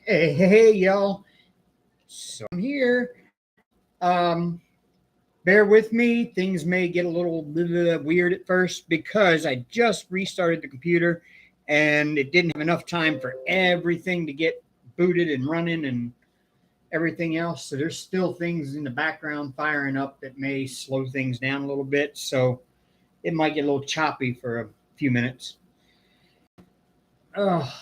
Hey, y'all. So I'm here. Bear with me. Things may get a little weird at first because I just restarted the computer and it didn't have enough time for everything to get booted and running and everything else. So there's still things in the background firing up that may slow things down a little bit. So it might get a little choppy for a few minutes. Oh,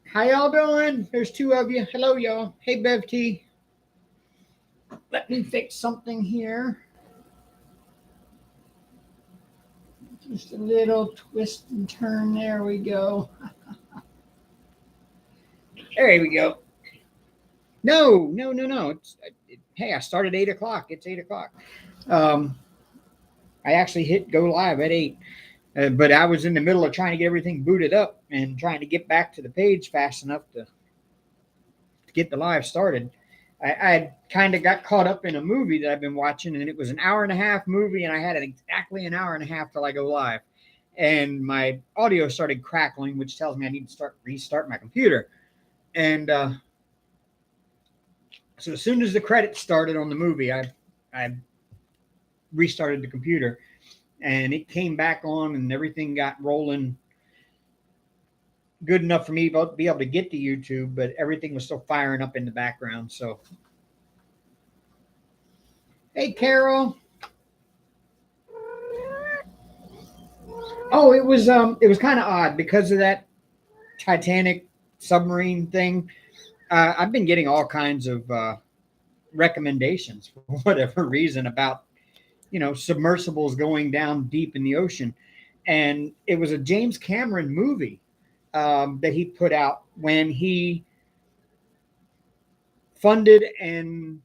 how y'all doing? There's two of you. Hello, y'all. Hey, Bev T. Let me fix something here. Just a little twist and turn. There we go. There we go. No. Hey, I started 8 o'clock. It's 8 o'clock. Um, I actually hit go live at 8. But I was in the middle of trying to get everything booted up and trying to get back to the page fast enough to get the live started. I kind of got caught up in a movie that I've been watching, and it was an hour and a half movie, and I had exactly an hour and a half till I go live. And my audio started crackling, which tells me I need to restart my computer. And so as soon as the credits started on the movie, I restarted the computer, and it came back on, and everything got rolling good enough for me to be able to get to YouTube, but everything was still firing up in the background. So, hey, Carol. Oh, it was kind of odd because of that Titanic submarine thing. I've been getting all kinds of recommendations for whatever reason about submersibles going down deep in the ocean, and it was a James Cameron movie that he put out when he funded and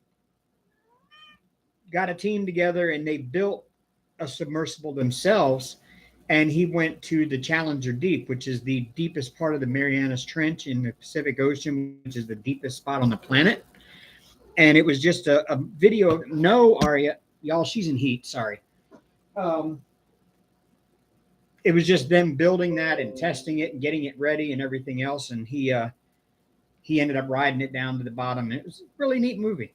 got a team together and they built a submersible themselves. And he went to the Challenger Deep, which is the deepest part of the Marianas Trench in the Pacific Ocean, which is the deepest spot on the planet. And it was just a video. No, Aria, y'all, she's in heat. Sorry. It was just them building that and testing it and getting it ready and everything else. And he ended up riding it down to the bottom. It was a really neat movie.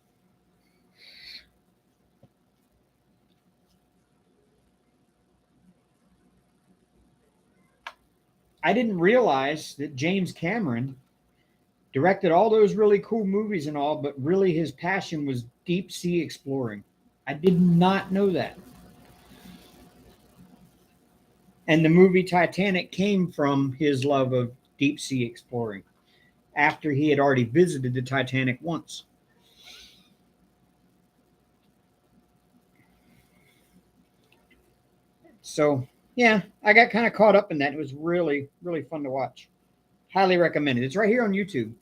I didn't realize that James Cameron directed all those really cool movies and all, but really his passion was deep sea exploring. I did not know that. And the movie Titanic came from his love of deep sea exploring after he had already visited the Titanic once. So, yeah, I got kind of caught up in that. It was really, really fun to watch. Highly recommended. It's right here on YouTube.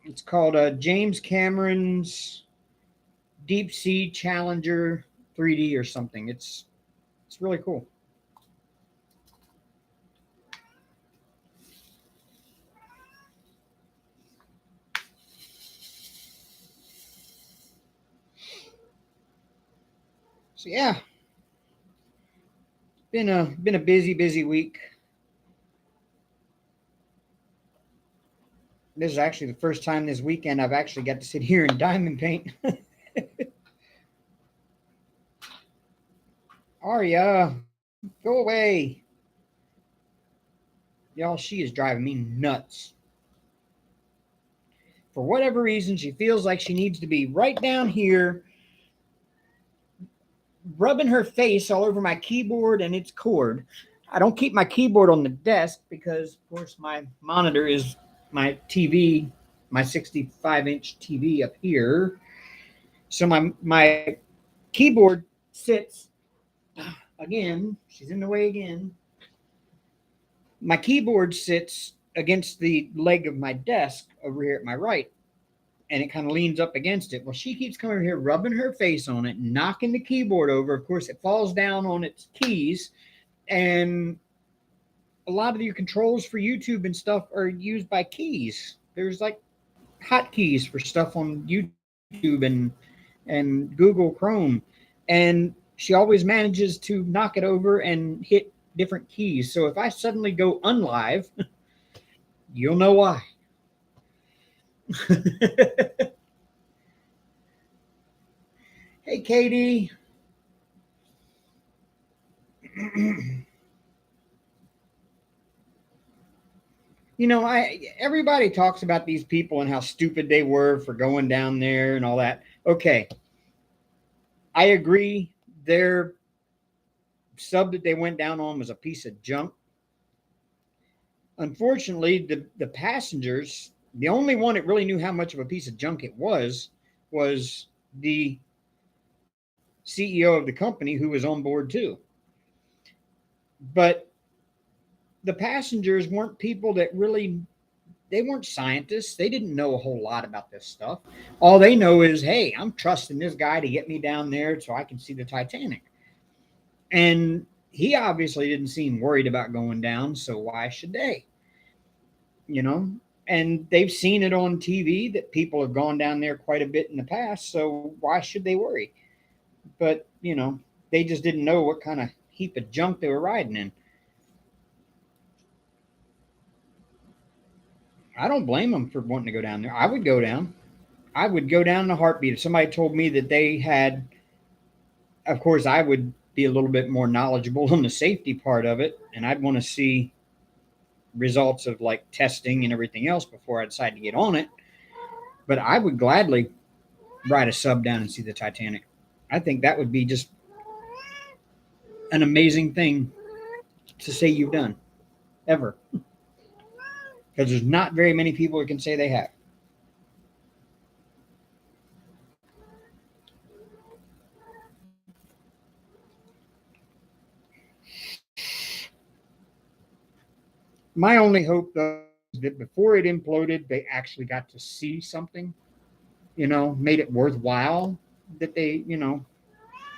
It's called James Cameron's Deep Sea Challenger 3D or something. It's really cool. So yeah, been a busy week. This is actually the first time this weekend I've actually got to sit here and diamond paint. Aria, go away. Y'all, she is driving me nuts. For whatever reason, she feels like she needs to be right down here, rubbing her face all over my keyboard and its cord. I don't keep my keyboard on the desk because, of course, my monitor is my TV, my 65-inch TV up here. So my keyboard sits again. She's in the way again. My keyboard sits against the leg of my desk over here at my right, and it kind of leans up against it. Well, she keeps coming over here, rubbing her face on it, knocking the keyboard over. Of course, it falls down on its keys, and a lot of your controls for YouTube and stuff are used by keys. There's like hotkeys for stuff on YouTube and Google Chrome, and she always manages to knock it over and hit different keys. So if I suddenly go unlive, you'll know why. Hey, Katie. You know, everybody talks about these people and how stupid they were for going down there and all that. Okay, I agree. Their sub that they went down on was a piece of junk. Unfortunately, the passengers, the only one that really knew how much of a piece of junk it was the CEO of the company who was on board too. But the passengers weren't people that really, they weren't scientists. They didn't know a whole lot about this stuff. All they know is, hey, I'm trusting this guy to get me down there so I can see the Titanic. And he obviously didn't seem worried about going down, so why should they? You know? And they've seen it on TV that people have gone down there quite a bit in the past, so why should they worry? But, you know, they just didn't know what kind of heap of junk they were riding in. I don't blame them for wanting to go down there. I would go down. I would go down in a heartbeat. If somebody told me that they had, of course, I would be a little bit more knowledgeable on the safety part of it, and I'd want to see results of like testing and everything else before I decide to get on it. But I would gladly ride a sub down and see the Titanic. I think that would be just an amazing thing to say you've done ever. Because there's not very many people who can say they have. My only hope, though, is that before it imploded, they actually got to see something, you know, made it worthwhile that they, you know,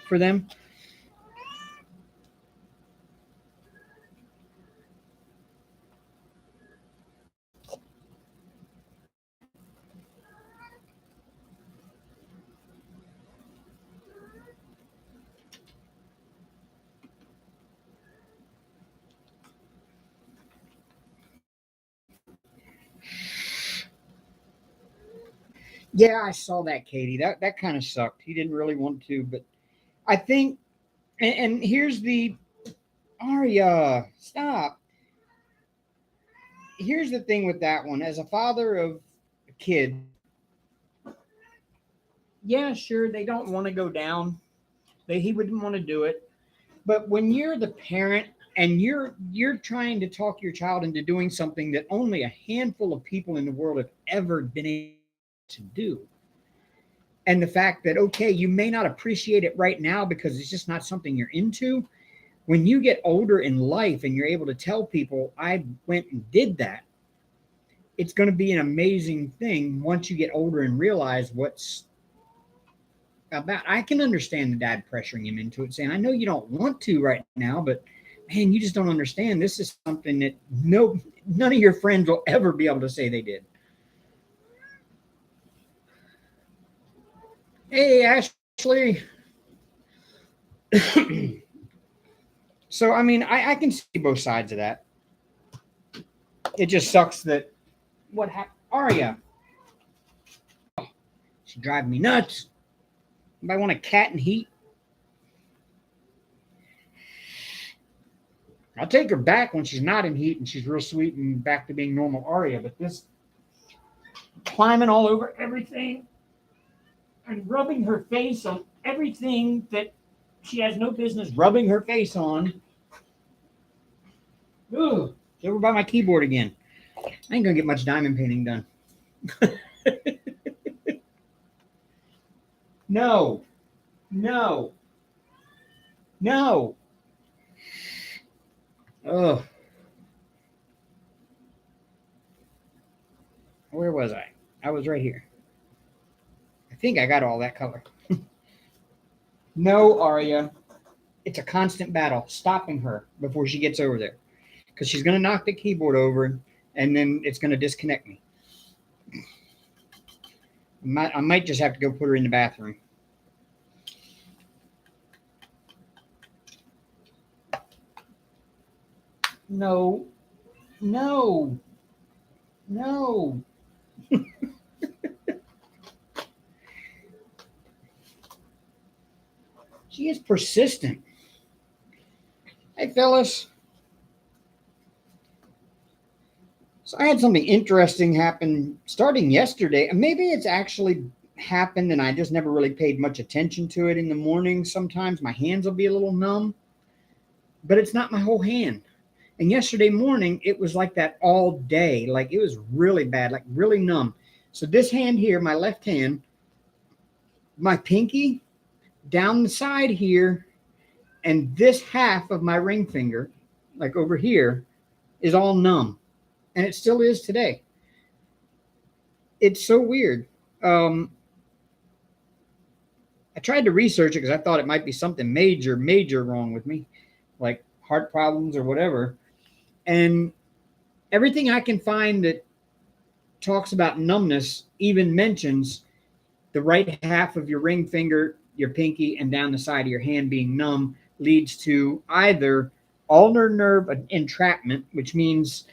for them. Yeah, I saw that, Katie. That kind of sucked. He didn't really want to, but I think, and here's the Arya, stop. Here's the thing with that one. As a father of a kid, yeah, sure, they don't want to go down. He wouldn't want to do it. But when you're the parent and you're trying to talk your child into doing something that only a handful of people in the world have ever been able to do, and the fact that okay, you may not appreciate it right now because it's just not something you're into, when you get older in life and you're able to tell people I went and did that, it's going to be an amazing thing once you get older and realize what's about. I can understand the dad pressuring him into it, saying, I know you don't want to right now, but man, you just don't understand. This is something that none of your friends will ever be able to say they did. Hey, Ashley. So, I mean, I can see both sides of that. It just sucks that what happened. Aria, she driving me nuts. Anybody want a cat in heat? I'll take her back when she's not in heat and she's real sweet and back to being normal Aria. But this climbing all over everything and rubbing her face on everything that she has no business rubbing her face on. Ugh, it's over by my keyboard again. I ain't gonna get much diamond painting done. No, no, no. Oh, where was I? I was right here. I think I got all that color. No, Aria. It's a constant battle stopping her before she gets over there because she's going to knock the keyboard over and then it's going to disconnect me. I might just have to go put her in the bathroom. No, no, no. She is persistent. Hey, Phyllis. So I had something interesting happen starting yesterday. Maybe it's actually happened and I just never really paid much attention to it in the morning. Sometimes my hands will be a little numb, but it's not my whole hand. And yesterday morning, it was like that all day. Like it was really bad, like really numb. So this hand here, my left hand, my pinky down the side here, and this half of my ring finger, like over here, is all numb. And it still is today. It's so weird. Um, I tried to research it because I thought it might be something major, major wrong with me, like heart problems or whatever. And everything I can find that talks about numbness even mentions the right half of your ring finger, your pinky, and down the side of your hand being numb leads to either ulnar nerve entrapment, which means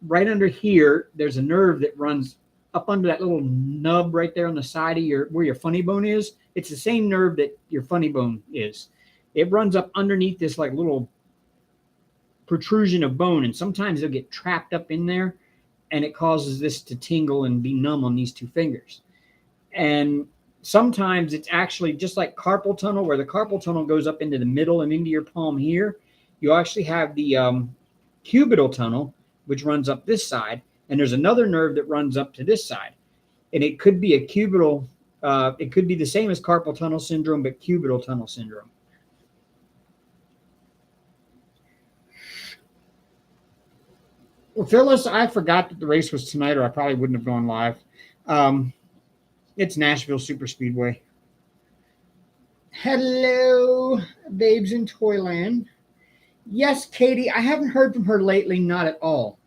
right under here, there's a nerve that runs up under that little nub right there on the side of your where your funny bone is. It's the same nerve that your funny bone is. It runs up underneath this like little protrusion of bone, and sometimes they'll get trapped up in there, and it causes this to tingle and be numb on these two fingers. And sometimes it's actually just like carpal tunnel, where the carpal tunnel goes up into the middle and into your palm here. You actually have the cubital tunnel, which runs up this side, and there's another nerve that runs up to this side. And it could be a cubital, it could be the same as carpal tunnel syndrome, but cubital tunnel syndrome. Well, Phyllis, I forgot that the race was tonight, or I probably wouldn't have gone live. It's Nashville Super Speedway. Hello, babes in Toyland. Yes, Katie, I haven't heard from her lately, not at all.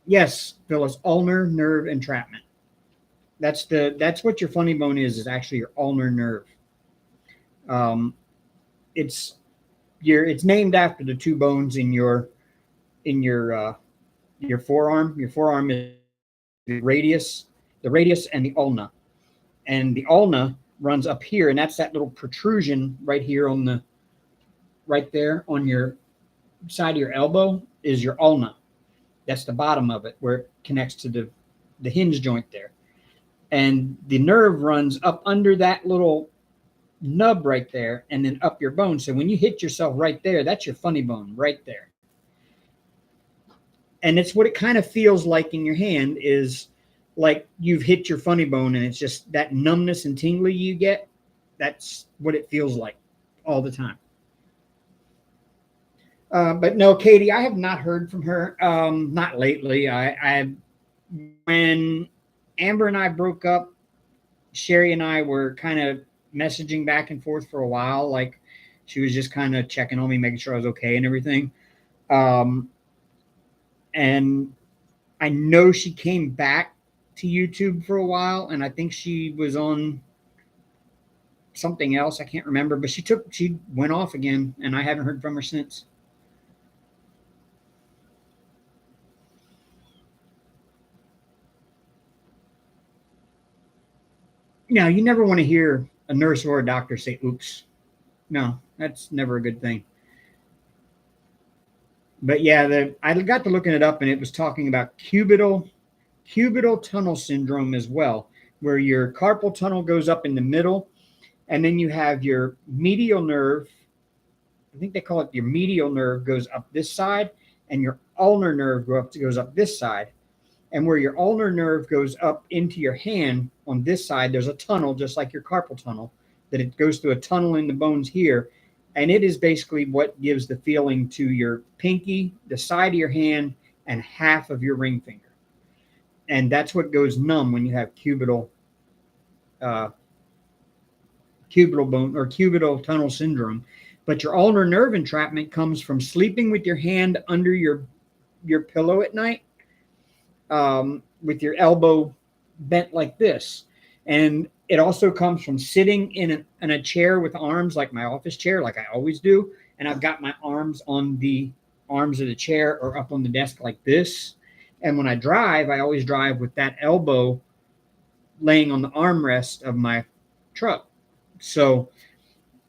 Yes, Phyllis, ulnar nerve entrapment. That's what your funny bone is actually your ulnar nerve. It's it's named after the two bones in your forearm. Your forearm is the radius and the ulna. And the ulna runs up here, and that's that little protrusion right here on the right there on your side of your elbow is your ulna. That's the bottom of it where it connects to the hinge joint there. And the nerve runs up under that little nub right there and then up your bone. So when you hit yourself right there, that's your funny bone right there. And it's what it kind of feels like in your hand is like you've hit your funny bone, and it's just that numbness and tingly you get. That's what it feels like all the time. But no, Katie, I have not heard from her. Not lately. I when Amber and I broke up, Sherry and I were kind of messaging back and forth for a while. Like she was just kind of checking on me, making sure I was okay and everything. And I know she came back to YouTube for a while, and I think she was on something else. I can't remember, but she went off again, and I haven't heard from her since. Now, you never want to hear a nurse or a doctor say, oops. No, that's never a good thing. But yeah, I got to looking it up, and it was talking about cubital tunnel syndrome as well, where your carpal tunnel goes up in the middle, and then you have your medial nerve. I think they call it your medial nerve goes up this side, and your ulnar nerve goes up this side. And where your ulnar nerve goes up into your hand on this side, there's a tunnel just like your carpal tunnel, that it goes through a tunnel in the bones here. And it is basically what gives the feeling to your pinky, the side of your hand, and half of your ring finger. And that's what goes numb when you have cubital bone or cubital tunnel syndrome. But your ulnar nerve entrapment comes from sleeping with your hand under your pillow at night, with your elbow bent like this. And it also comes from sitting in a chair with arms like my office chair, like I always do, and I've got my arms on the arms of the chair or up on the desk like this. And when I drive, I always drive with that elbow laying on the armrest of my truck. So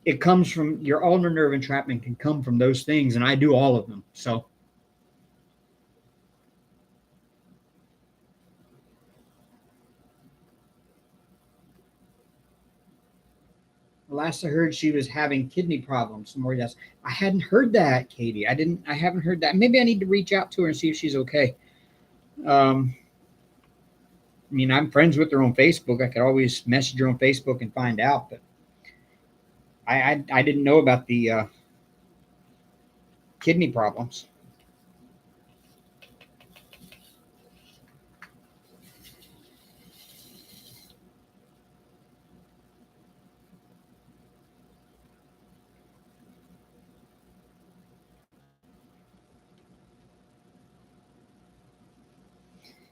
it comes from your ulnar nerve entrapment can come from those things, and I do all of them. So last I heard, she was having kidney problems. More yes, I hadn't heard that, Katie. I haven't heard that. Maybe I need to reach out to her and see if she's okay. I mean, I'm friends with her on Facebook. I could always message her on Facebook and find out, but I didn't know about the kidney problems.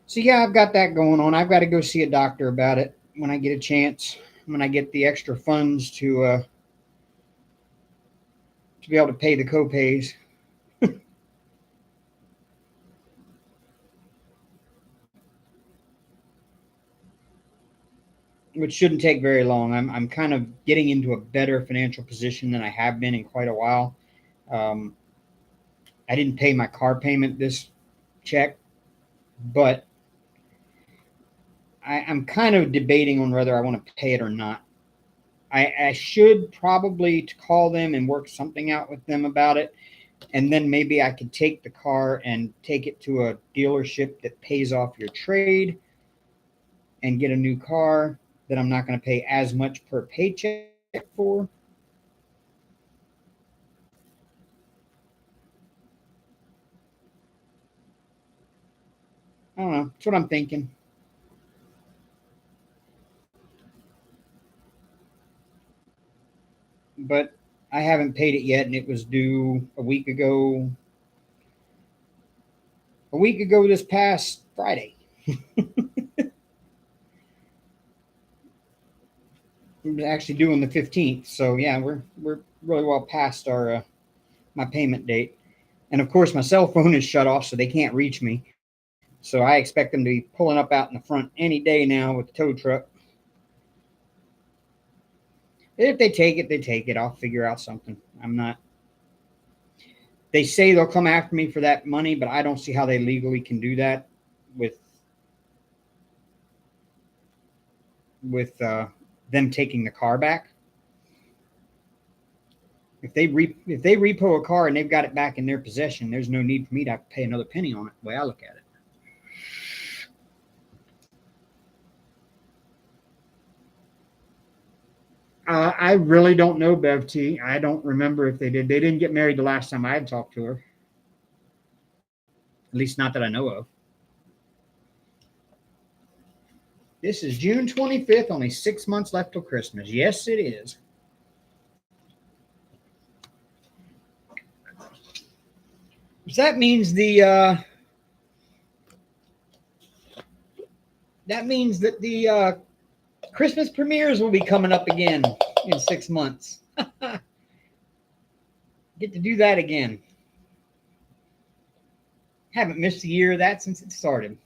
So yeah, I've got that going on. I've got to go see a doctor about it when I get a chance. When I get the extra funds to be able to pay the copays. Which shouldn't take very long. I'm kind of getting into a better financial position than I have been in quite a while. Um, I didn't pay my car payment this check, but I'm kind of debating on whether I want to pay it or not. I should probably call them and work something out with them about it, and then maybe I could take the car and take it to a dealership that pays off your trade and get a new car that I'm not going to pay as much per paycheck for. I don't know. That's what I'm thinking. But I haven't paid it yet, and it was due a week ago. A week ago this past Friday. It was actually due on the 15th. So yeah, we're really well past our my payment date. And of course, my cell phone is shut off, so they can't reach me. So I expect them to be pulling up out in the front any day now with the tow truck. If they take it, they take it. I'll figure out something. I'm not. They say they'll come after me for that money, but I don't see how they legally can do that with them taking the car back. If they repo a car and they've got it back in their possession, there's no need for me to have to pay another penny on it. The way I look at it. I really don't know Bev T. I don't remember if they did. They didn't get married the last time I had talked to her. At least not that I know of. This is June 25th, only 6 months left till Christmas. Yes, it is. So that means that the Christmas premieres will be coming up again in 6 months. Get to do that again. Haven't missed a year of that since it started.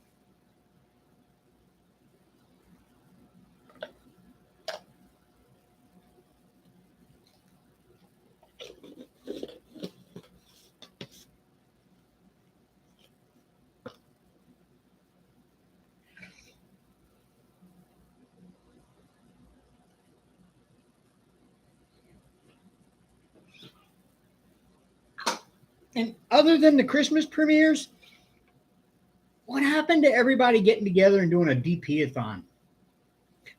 And other than the Christmas premieres, what happened to everybody getting together and doing a DP-a-thon?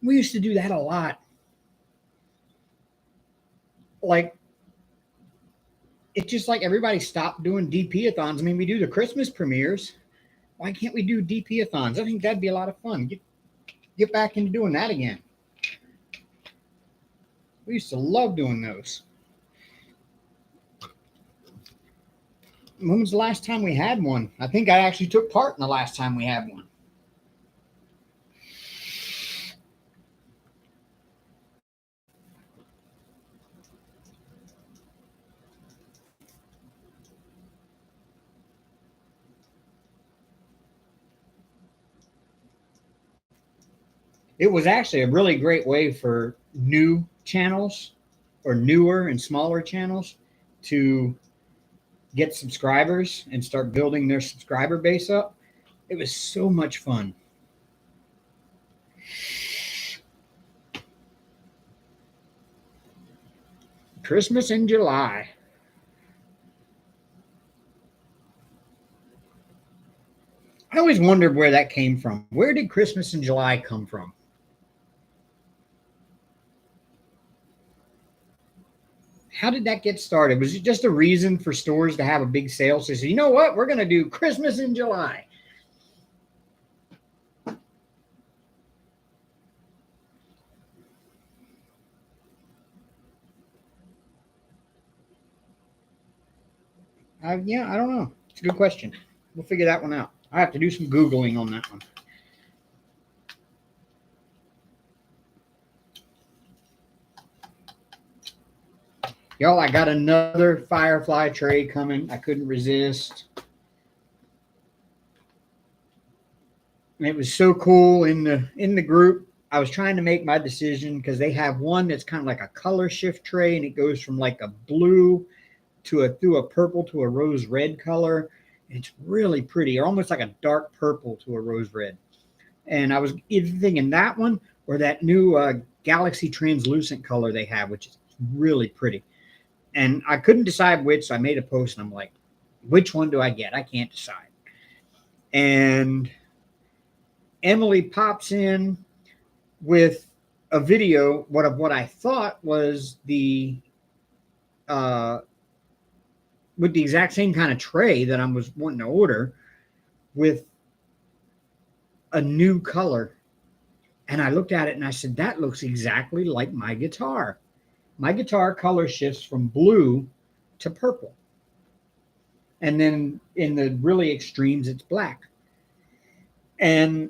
We used to do that a lot. Like, it's just like everybody stopped doing DP-a-thons. I mean, we do the Christmas premieres. Why can't we do DP-a-thons? I think that'd be a lot of fun. Get back into doing that again. We used to love doing those. When was the last time we had one? I think I actually took part in the last time we had one. It was actually a really great way for new channels or newer and smaller channels to get subscribers and start building their subscriber base up. It was so much fun. Christmas in July. I always wondered where that came from. Where did Christmas in July come from? How did that get started? Was it just a reason for stores to have a big sale? So they said, you know what? We're going to do Christmas in July. Yeah, I don't know. It's a good question. We'll figure that one out. I have to do some Googling on that one. Y'all, I got another Firefly tray coming. I couldn't resist. And it was so cool in the group. I was trying to make my decision because they have one that's kind of like a color shift tray, and it goes from like a blue through a purple to a rose red color. It's really pretty, or almost like a dark purple to a rose red. And I was either thinking that one or that new Galaxy translucent color they have, which is really pretty. And I couldn't decide which, so I made a post and I'm like, which one do I get? I can't decide. And Emily pops in with a video of what I thought was with the exact same kind of tray that I was wanting to order with a new color. And I looked at it and I said, that looks exactly like my guitar. My guitar color shifts from blue to purple. And then in the really extremes, it's black. And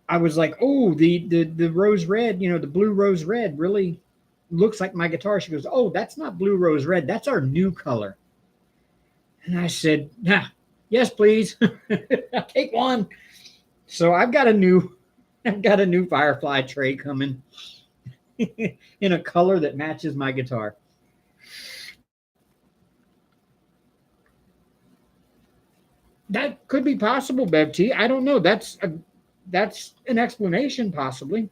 I was like, oh, the rose red, the blue rose red really looks like my guitar. She goes, oh, that's not blue rose red. That's our new color. And I said, nah, yes, please. I'll take one. So I've got a new Firefly tray coming in a color that matches my guitar. That could be possible, Bev T. I don't know. That's an explanation, possibly.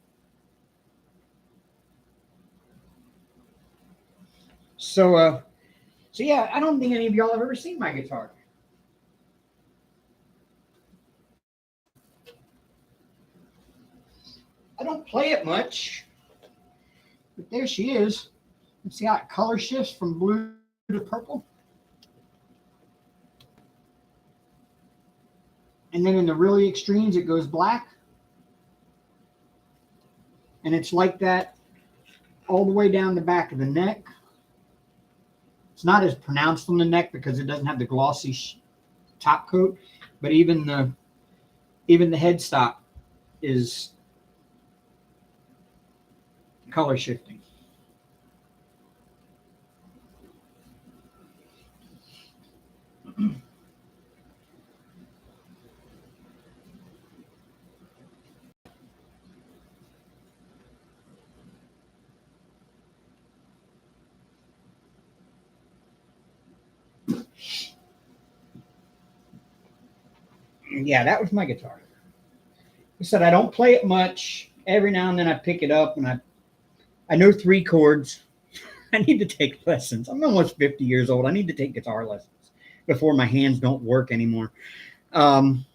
So yeah, I don't think any of y'all have ever seen my guitar. I don't play it much, but there she is. Let's see how it color shifts from blue to purple. And then in the really extremes, it goes black. And it's like that all the way down the back of the neck. It's not as pronounced on the neck because it doesn't have the glossy top coat, but even the headstock is color shifting. Yeah, that was my guitar. I said I don't play it much. Every now and then I pick it up and I know 3 chords. I need to take lessons. I'm almost 50 years old. I need to take guitar lessons before my hands don't work anymore. But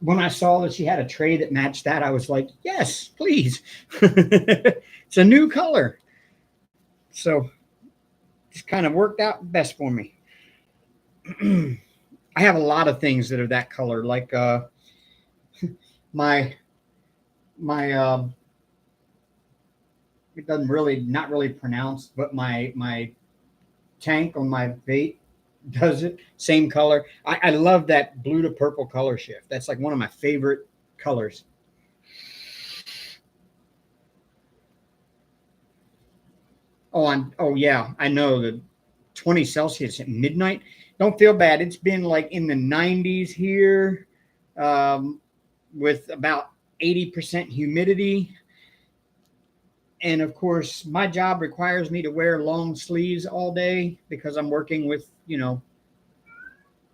when I saw that she had a tray that matched that, I was like, yes, please. It's a new color. So just kind of worked out best for me. I have a lot of things that are that color, like my it doesn't really not really pronounced, but my tank on my bait does it same color. I love that blue to purple color shift. That's like one of my favorite colors. Oh, yeah, I know that 20 Celsius at midnight. Don't feel bad. It's been like in the 90s here, with about 80% humidity. And of course, my job requires me to wear long sleeves all day because I'm working with,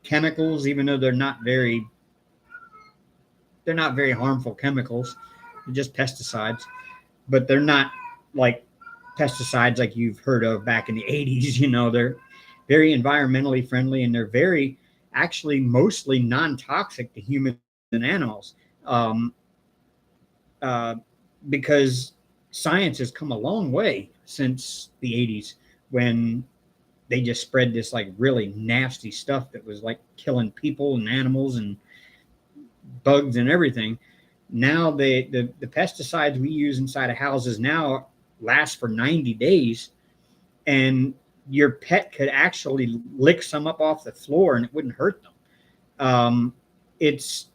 chemicals, even though they're not very harmful chemicals. They're just pesticides, but they're not like pesticides like you've heard of back in the 80s. They're very environmentally friendly, and they're very, actually, mostly non-toxic to humans and animals. Um, uh, because science has come a long way since the 80s, when they just spread this like really nasty stuff that was like killing people and animals and bugs and everything. Now the pesticides we use inside of houses now last for 90 days, and your pet could actually lick some up off the floor and it wouldn't hurt them. It's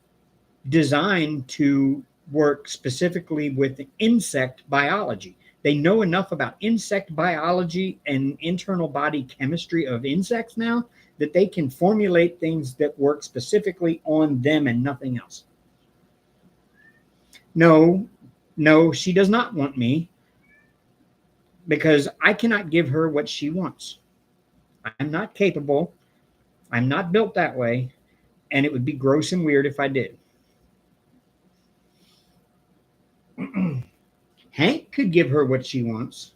designed to work specifically with insect biology. They know enough about insect biology and internal body chemistry of insects now that they can formulate things that work specifically on them and nothing else. No, no, she does not want me because I cannot give her what she wants. I'm not capable. I'm not built that way. And it would be gross and weird if I did. Hank could give her what she wants,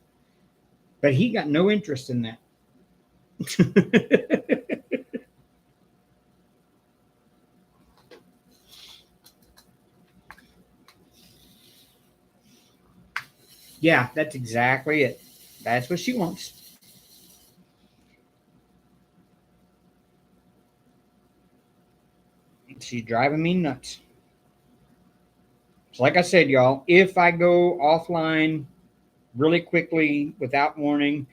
but he got no interest in that. Yeah, that's exactly it. That's what she wants. She's driving me nuts. So like I said, y'all, if I go offline really quickly without warning,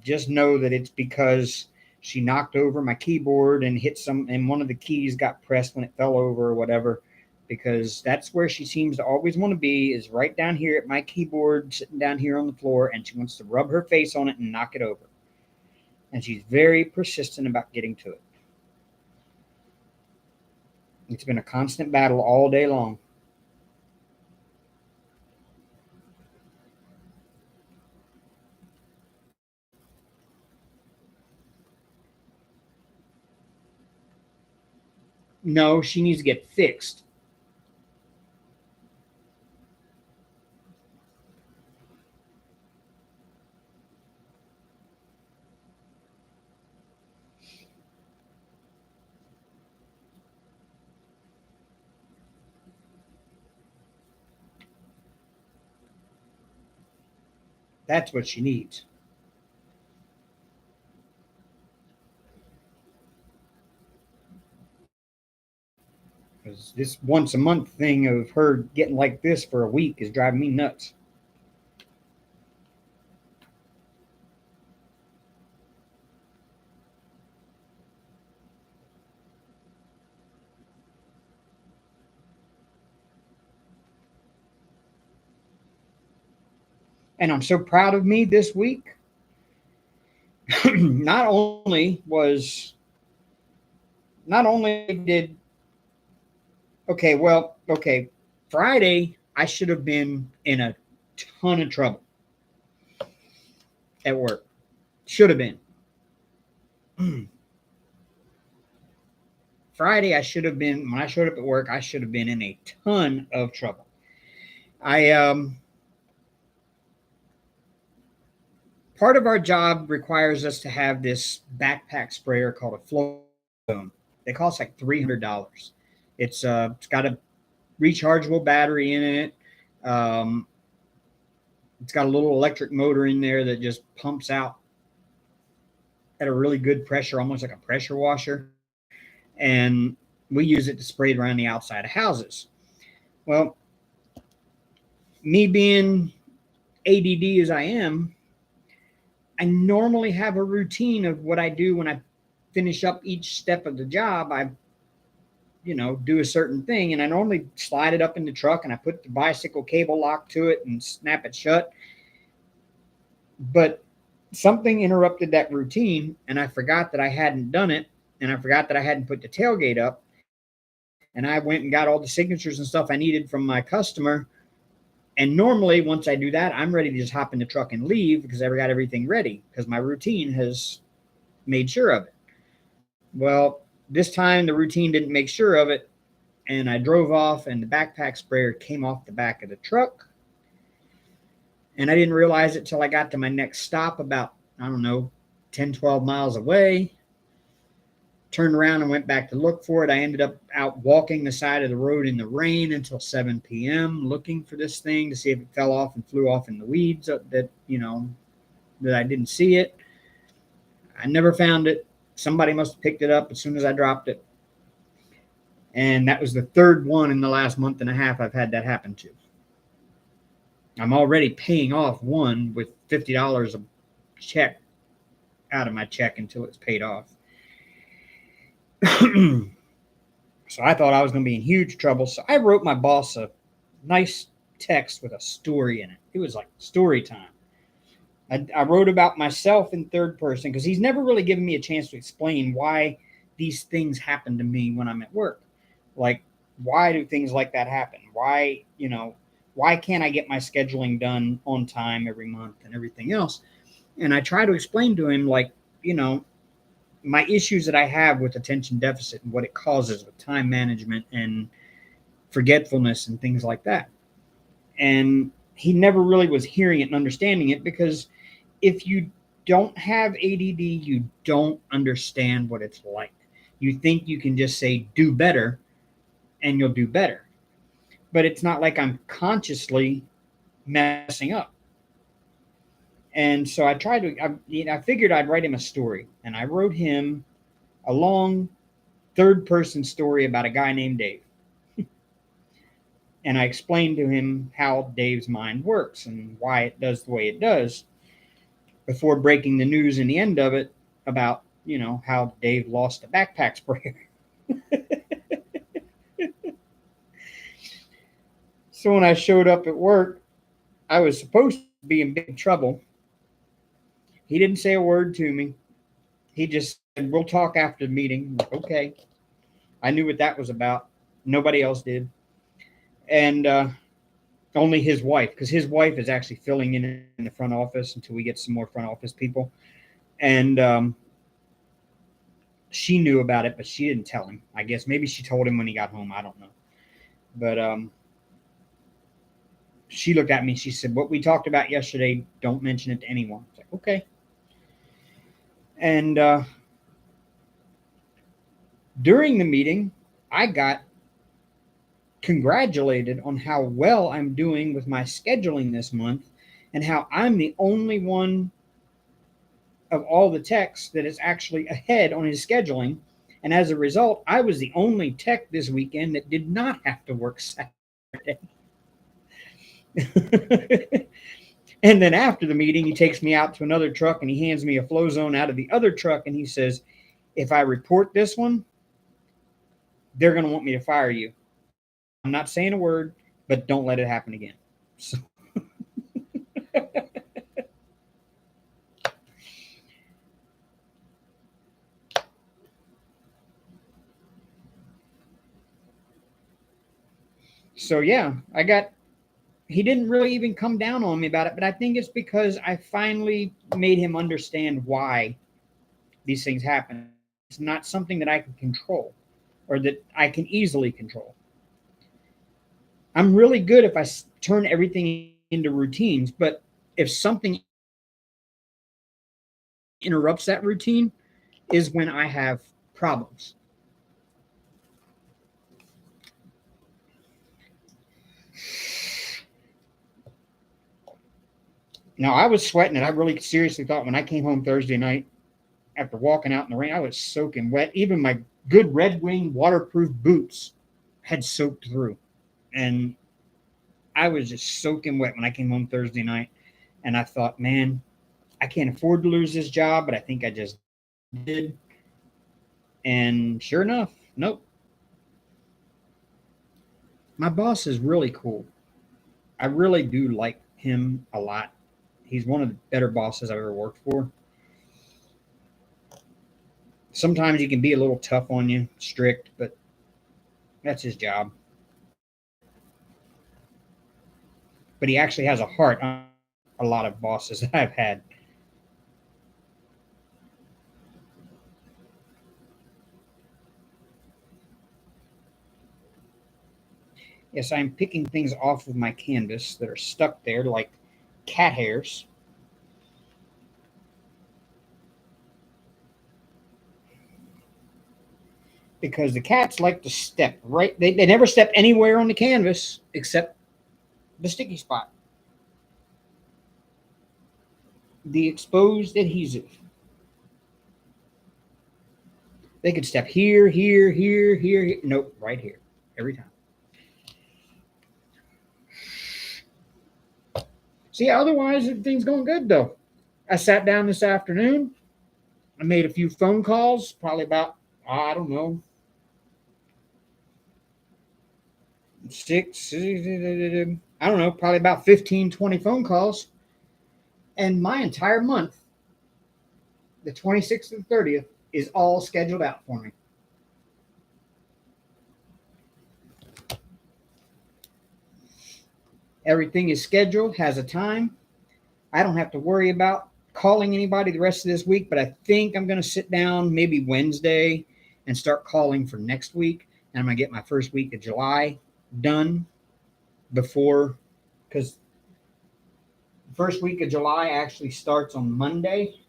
just know that it's because she knocked over my keyboard and hit some, and one of the keys got pressed when it fell over or whatever. Because that's where she seems to always want to be, is right down here at my keyboard, sitting down here on the floor, and she wants to rub her face on it and knock it over. And she's very persistent about getting to it. It's been a constant battle all day long. No, she needs to get fixed. That's what she needs. Because this once a month thing of her getting like this for a week is driving me nuts. And I'm so proud of me this week. not only was not only did okay, Friday I should have been in a ton of trouble at work. Should have been. Friday I should have been, when I showed up at work, I should have been in a ton of trouble. I Part of our job requires us to have this backpack sprayer called a flow zone. They cost like $300. It's got a rechargeable battery in it. Um, it's got a little electric motor in there that just pumps out at a really good pressure, almost like a pressure washer. And we use it to spray it around the outside of houses. Well, me being ADD as I am, I normally have a routine of what I do when I finish up each step of the job. I do a certain thing, and I normally slide it up in the truck and I put the bicycle cable lock to it and snap it shut. But something interrupted that routine, and I forgot that I hadn't done it, and I forgot that I hadn't put the tailgate up, and I went and got all the signatures and stuff I needed from my customer. And normally, once I do that, I'm ready to just hop in the truck and leave because I got everything ready because my routine has made sure of it. Well, this time the routine didn't make sure of it, and I drove off, and the backpack sprayer came off the back of the truck. And I didn't realize it till I got to my next stop about, I don't know, 10, 12 miles away. Turned around and went back to look for it. I ended up out walking the side of the road in the rain until 7 p.m. looking for this thing to see if it fell off and flew off in the weeds that I didn't see it. I never found it. Somebody must have picked it up as soon as I dropped it. And that was the third one in the last month and a half I've had that happen to. I'm already paying off one with $50 a check out of my check until it's paid off. So I thought I was going to be in huge trouble. So I wrote my boss a nice text with a story in it. It was like story time. I wrote about myself in third person because he's never really given me a chance to explain why these things happen to me when I'm at work. Like, why do things like that happen? Why can't I get my scheduling done on time every month and everything else? And I try to explain to him, like, my issues that I have with attention deficit and what it causes with time management and forgetfulness and things like that. And he never really was hearing it and understanding it because if you don't have ADD, you don't understand what it's like. You think you can just say, do better, and you'll do better. But it's not like I'm consciously messing up. And so I figured I'd write him a story. And I wrote him a long third-person story about a guy named Dave. And I explained to him how Dave's mind works and why it does the way it does before breaking the news in the end of it about, how Dave lost a backpack sprayer. So when I showed up at work, I was supposed to be in big trouble. He didn't say a word to me. He just said, we'll talk after the meeting. Like, okay. I knew what that was about. Nobody else did. And only his wife, because his wife is actually filling in the front office until we get some more front office people. And she knew about it, but she didn't tell him. I guess maybe she told him when he got home. I don't know. But she looked at me and she said, what we talked about yesterday, don't mention it to anyone. I was like, okay. And during the meeting, I got congratulated on how well I'm doing with my scheduling this month and how I'm the only one of all the techs that is actually ahead on his scheduling. And as a result, I was the only tech this weekend that did not have to work Saturday. And then after the meeting, he takes me out to another truck and he hands me a flow zone out of the other truck. And he says, if I report this one, they're going to want me to fire you. I'm not saying a word, but don't let it happen again. So, yeah, he didn't really even come down on me about it, but I think it's because I finally made him understand why these things happen. It's not something that I can control or that I can easily control. I'm really good if I turn everything into routines, but if something interrupts that routine is when I have problems. Now, I was sweating it. I really seriously thought when I came home Thursday night after walking out in the rain, I was soaking wet. Even my good Red Wing waterproof boots had soaked through. And I was just soaking wet when I came home Thursday night. And I thought, man, I can't afford to lose this job, but I think I just did. And sure enough, nope. My boss is really cool. I really do like him a lot. He's one of the better bosses I've ever worked for. Sometimes he can be a little tough on you, strict, but that's his job. But he actually has a heart, a lot of bosses that I've had. Yes, I'm picking things off of my canvas that are stuck there like cat hairs. Because the cats like to step right, they never step anywhere on the canvas except the sticky spot. The exposed adhesive. They could step here, here, here, here, here. Nope, right here. Every time. See, otherwise, everything's going good, though. I sat down this afternoon. I made a few phone calls, probably about, I don't know, probably about 15, 20 phone calls. And my entire month, the 26th and 30th, is all scheduled out for me. Everything is scheduled, has a time. I don't have to worry about calling anybody the rest of this week, but I think I'm going to sit down maybe Wednesday and start calling for next week. And I'm going to get my first week of July done before, because the first week of July actually starts on Monday.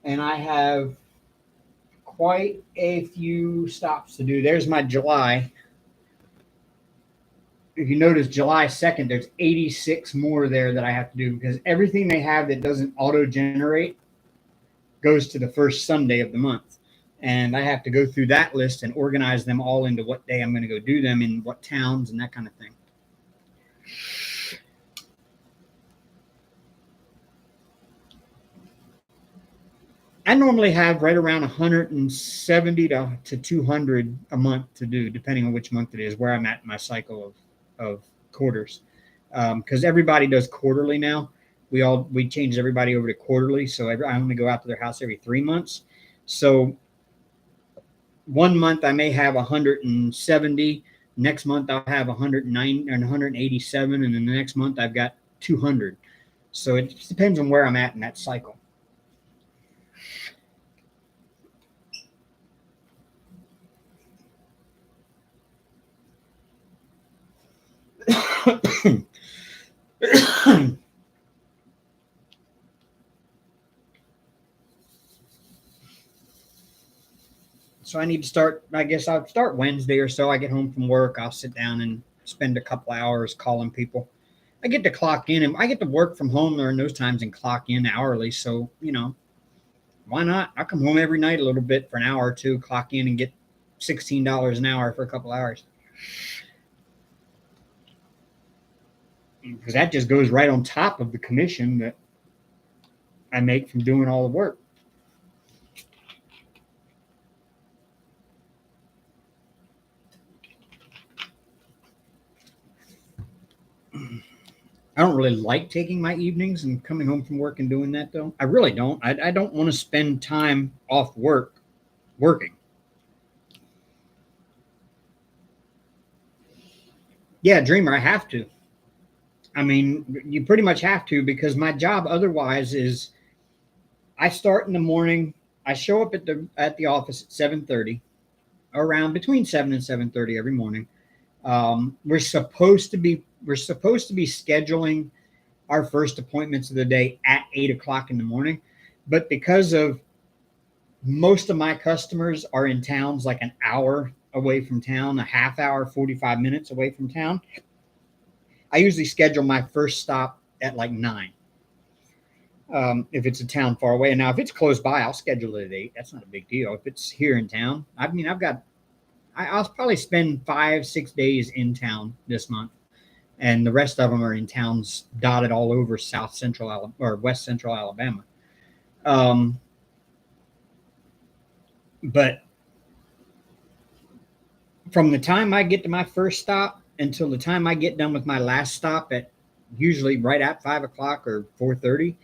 And I have quite a few stops to do. There's my July. If you notice, July 2nd, there's 86 more there that I have to do because everything they have that doesn't auto-generate goes to the first Sunday of the month. And I have to go through that list and organize them all into what day I'm going to go do them in what towns and that kind of thing. I normally have right around 170 to 200 a month to do, depending on which month it is, where I'm at in my cycle of quarters. Because everybody does quarterly now. We changed everybody over to quarterly, so I only go out to their house every 3 months. So 1 month I may have 170. Next month I'll have 109 and 187, and then the next month I've got 200. So it just depends on where I'm at in that cycle. So I need to start, I guess I'll start Wednesday or so. I get home from work. I'll sit down and spend a couple hours calling people. I get to clock in and I get to work from home during those times and clock in hourly. So, why not? I come home every night a little bit for an hour or two, clock in and get $16 an hour for a couple hours. Because that just goes right on top of the commission that I make from doing all the work. I don't really like taking my evenings and coming home from work and doing that, though. I really don't. I don't want to spend time off work working. Yeah, Dreamer, I have to. I mean, you pretty much have to because my job otherwise is I start in the morning. I show up at the office at 7:30, around between 7 and 7:30 every morning. We're supposed to be scheduling our first appointments of the day at 8 o'clock in the morning, but because of most of my customers are in towns like an hour away from town, a half hour, 45 minutes away from town, I usually schedule my first stop at like 9. If it's a town far away. And now if it's close by, I'll schedule it at 8. That's not a big deal. If it's here in town, I mean, I'll probably spend 5-6 days in town this month. And the rest of them are in towns dotted all over South Central or West Central Alabama. But from the time I get to my first stop until the time I get done with my last stop at usually right at 5 o'clock or 4:30,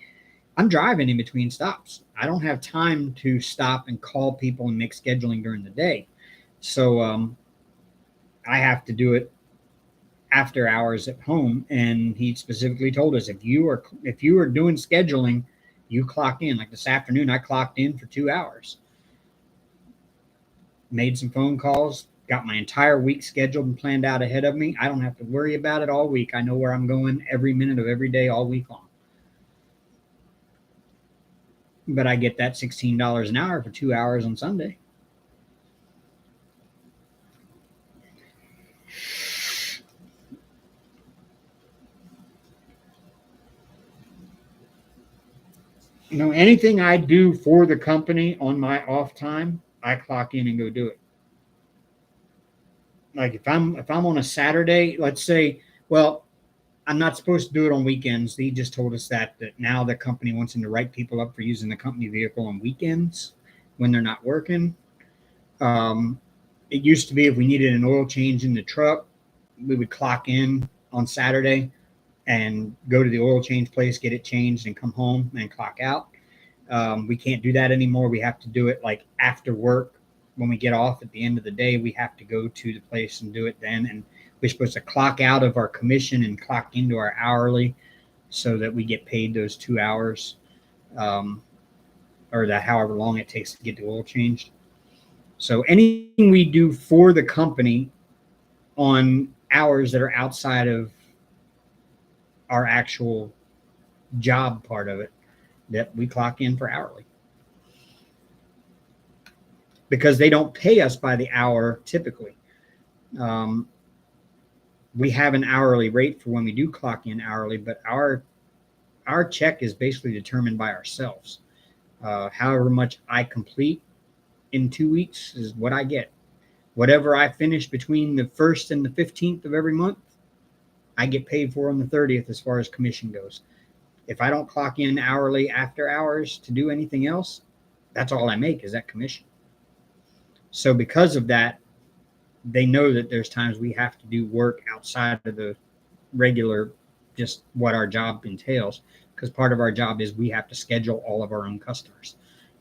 I'm driving in between stops. I don't have time to stop and call people and make scheduling during the day. So I have to do it after hours at home. And he specifically told us if you are doing scheduling, you clock in. Like this afternoon, I clocked in for 2 hours, made some phone calls, got my entire week scheduled and planned out ahead of me. I don't have to worry about it all week. I know where I'm going every minute of every day all week long. But I get that $16 an hour for 2 hours on Sunday. Anything I do for the company on my off time, I clock in and go do it. Like if I'm on a Saturday, let's say, well, I'm not supposed to do it on weekends. He just told us that now the company wants him to write people up for using the company vehicle on weekends when they're not working. It used to be if we needed an oil change in the truck, we would clock in on Saturday and go to the oil change place, get it changed, and come home and clock out. We can't do that anymore. We have to do it like after work. When we get off at the end of the day, we have to go to the place and do it then. And we're supposed to clock out of our commission and clock into our hourly so that we get paid those 2 hours, or that however long it takes to get the oil changed. So anything we do for the company on hours that are outside of our actual job part of it, that we clock in for hourly. Because they don't pay us by the hour typically. We have an hourly rate for when we do clock in hourly, but our check is basically determined by ourselves. However much I complete in 2 weeks is what I get. Whatever I finish between the 1st and the 15th of every month, I get paid for on the 30th as far as commission goes. If I don't clock in hourly after hours to do anything else, that's all I make is that commission. So because of that, they know that there's times we have to do work outside of the regular, just what our job entails, because part of our job is we have to schedule all of our own customers.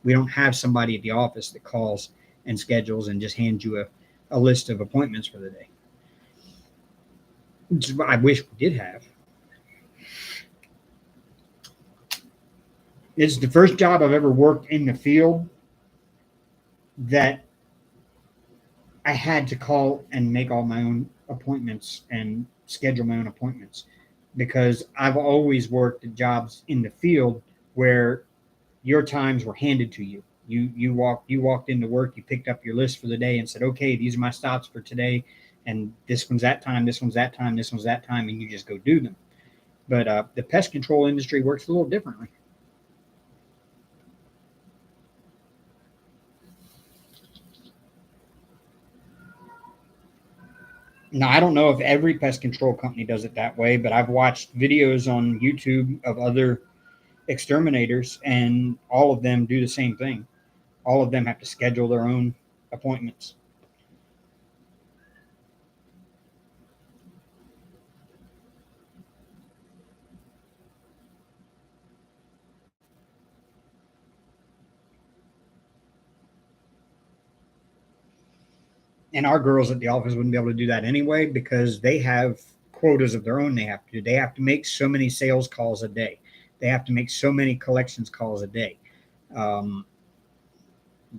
We don't have somebody at the office that calls and schedules and just hands you a list of appointments for the day, which I wish we did have. It's the first job I've ever worked in the field that I had to call and make all my own appointments and schedule my own appointments, because I've always worked at jobs in the field where your times were handed to you. You walked into work, you picked up your list for the day and said, okay, these are my stops for today, and this one's that time, this one's that time, this one's that time, and you just go do them. But the pest control industry works a little differently. Now, I don't know if every pest control company does it that way, but I've watched videos on YouTube of other exterminators, and all of them do the same thing. All of them have to schedule their own appointments. And our girls at the office wouldn't be able to do that anyway, because they have quotas of their own they have to do. They have to make so many sales calls a day. They have to make so many collections calls a day.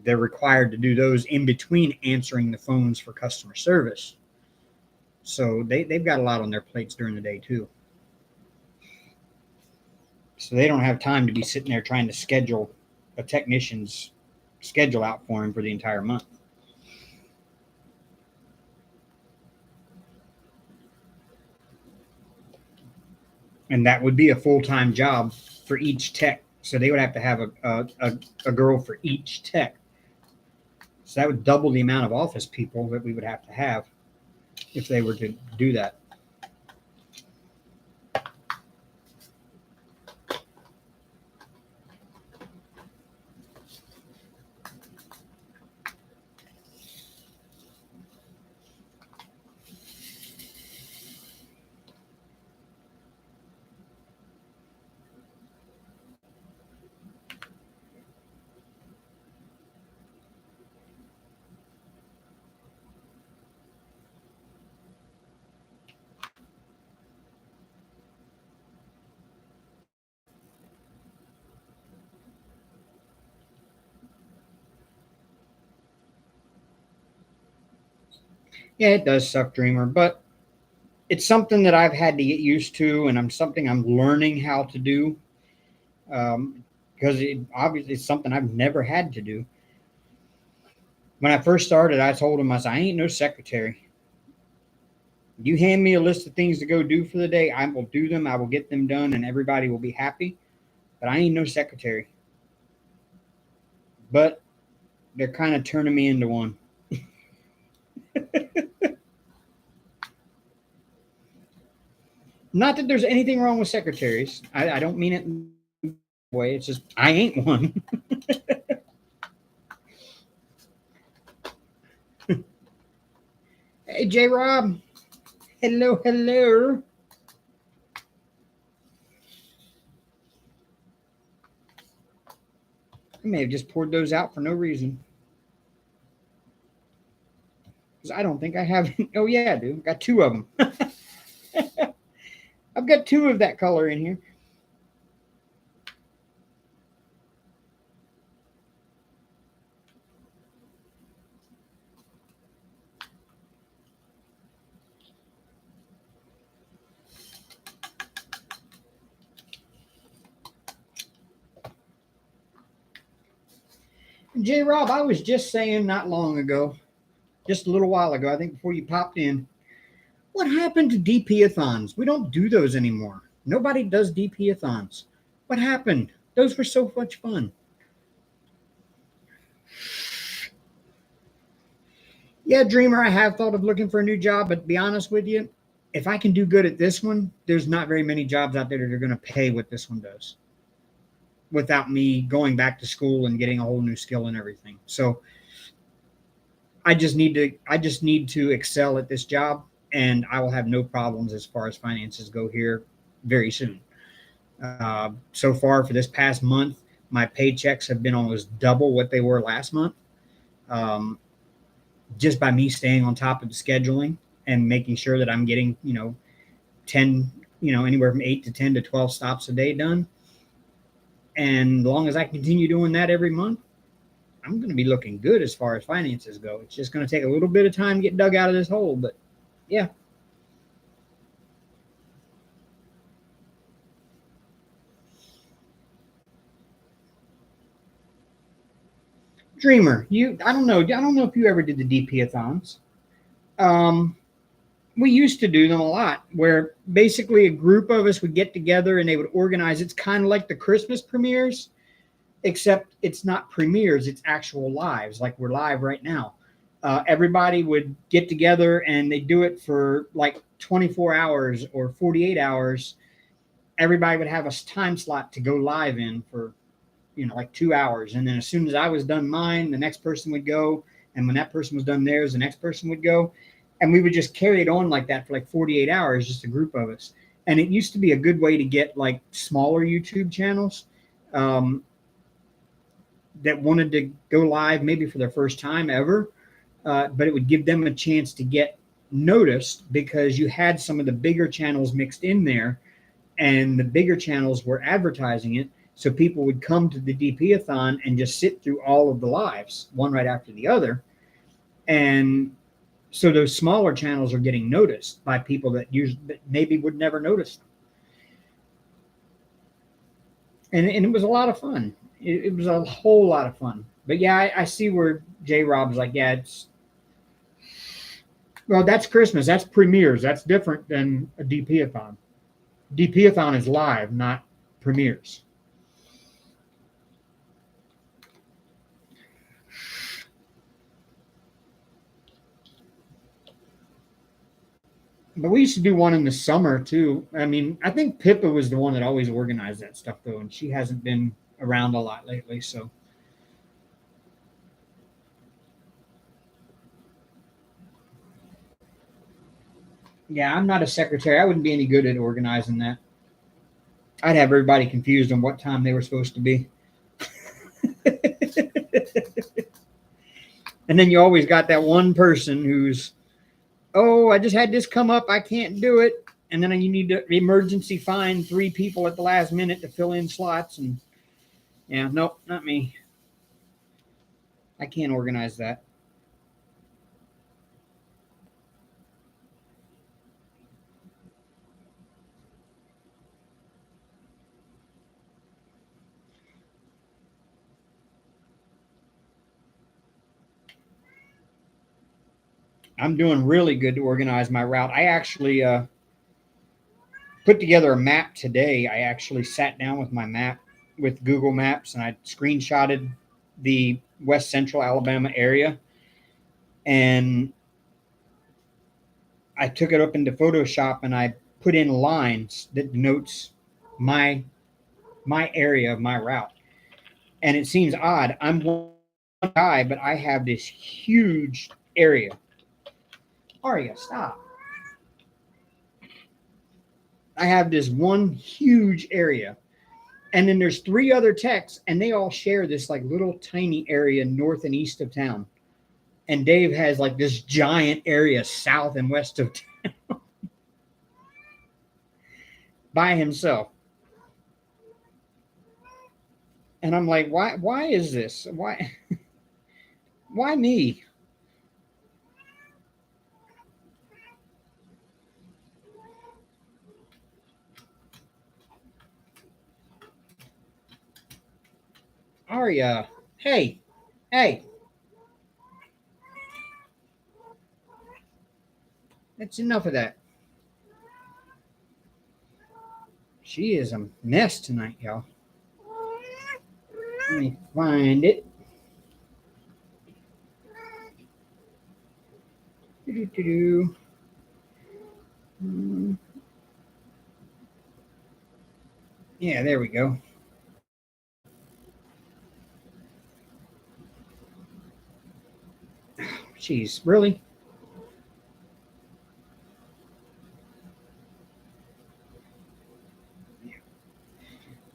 They're required to do those in between answering the phones for customer service. So they've got a lot on their plates during the day too. So they don't have time to be sitting there trying to schedule a technician's schedule out for him for the entire month. And that would be a full-time job for each tech. So they would have to have a girl for each tech. So that would double the amount of office people that we would have to have if they were to do that. Yeah, it does suck, Dreamer, but it's something that I've had to get used to, and I'm learning how to do. Because it obviously it's something I've never had to do. When I first started, I told him, I said, I ain't no secretary. You hand me a list of things to go do for the day, I will do them, I will get them done, and everybody will be happy. But I ain't no secretary. But they're kind of turning me into one. Not that there's anything wrong with secretaries. I don't mean it in that way. It's just I ain't one. Hey, J Rob. Hello, hello. I may have just poured those out for no reason. Because I don't think I have. Oh, yeah, I do. Got two of them. I've got two of that color in here. J Rob, I was just saying not long ago, just a little while ago, I think before you popped in, what happened to DP-a-thons? We don't do those anymore. Nobody does DP-a-thons. What happened? Those were so much fun. Yeah, Dreamer, I have thought of looking for a new job, but to be honest with you, if I can do good at this one, there's not very many jobs out there that are going to pay what this one does without me going back to school and getting a whole new skill and everything. So I just need to excel at this job, and I will have no problems as far as finances go here very soon. So far for this past month, my paychecks have been almost double what they were last month. Um, just by me staying on top of the scheduling and making sure that I'm getting, 10, anywhere from 8 to 10 to 12 stops a day done. And as long as I continue doing that every month, I'm going to be looking good as far as finances go. It's just going to take a little bit of time to get dug out of this hole, but yeah. Dreamer, I don't know if you ever did the DP-a-thons. Um, we used to do them a lot where basically a group of us would get together and they would organize. It's kind of like the Christmas premieres, except it's not premieres, it's actual lives, like we're live right now. Everybody would get together and they do it for like 24 hours or 48 hours. Everybody would have a time slot to go live in for, like 2 hours. And then as soon as I was done mine, the next person would go. And when that person was done theirs, the next person would go. And we would just carry it on like that for like 48 hours, just a group of us. And it used to be a good way to get like smaller YouTube channels. Um, that wanted to go live maybe for their first time ever, but it would give them a chance to get noticed because you had some of the bigger channels mixed in there, and the bigger channels were advertising it. So people would come to the DP-a-thon and just sit through all of the lives, one right after the other. And so those smaller channels are getting noticed by people that maybe would never notice them. And it was a lot of fun. It was a whole lot of fun. But yeah, I see where J Rob's like, yeah, it's well, that's Christmas. That's premieres. That's different than a DP-a-thon. DP-a-thon is live, not premieres. But we used to do one in the summer too. I mean, I think Pippa was the one that always organized that stuff though, and she hasn't been around a lot lately. So yeah, I'm not a secretary. I wouldn't be any good at organizing that. I'd have everybody confused on what time they were supposed to be. And then you always got that one person who's, oh, I just had this come up. I can't do it. And then you need to emergency find 3 people at the last minute to fill in slots. And yeah, nope, not me. I can't organize that. I'm doing really good to organize my route. I actually put together a map today. I actually sat down with my map with Google Maps and I screenshotted the West Central Alabama area, and I took it up into Photoshop and I put in lines that denotes my area of my route. And it seems odd. I'm one guy, but I have this huge area. Aria, stop. I have this one huge area. And then there's three other techs, and they all share this like little tiny area north and east of town. And Dave has like this giant area south and west of town by himself. And I'm like, why is this? Why me? Aria, hey, hey. That's enough of that. She is a mess tonight, y'all. Let me find it. Do-do-do-do. Yeah, there we go. Jeez, really?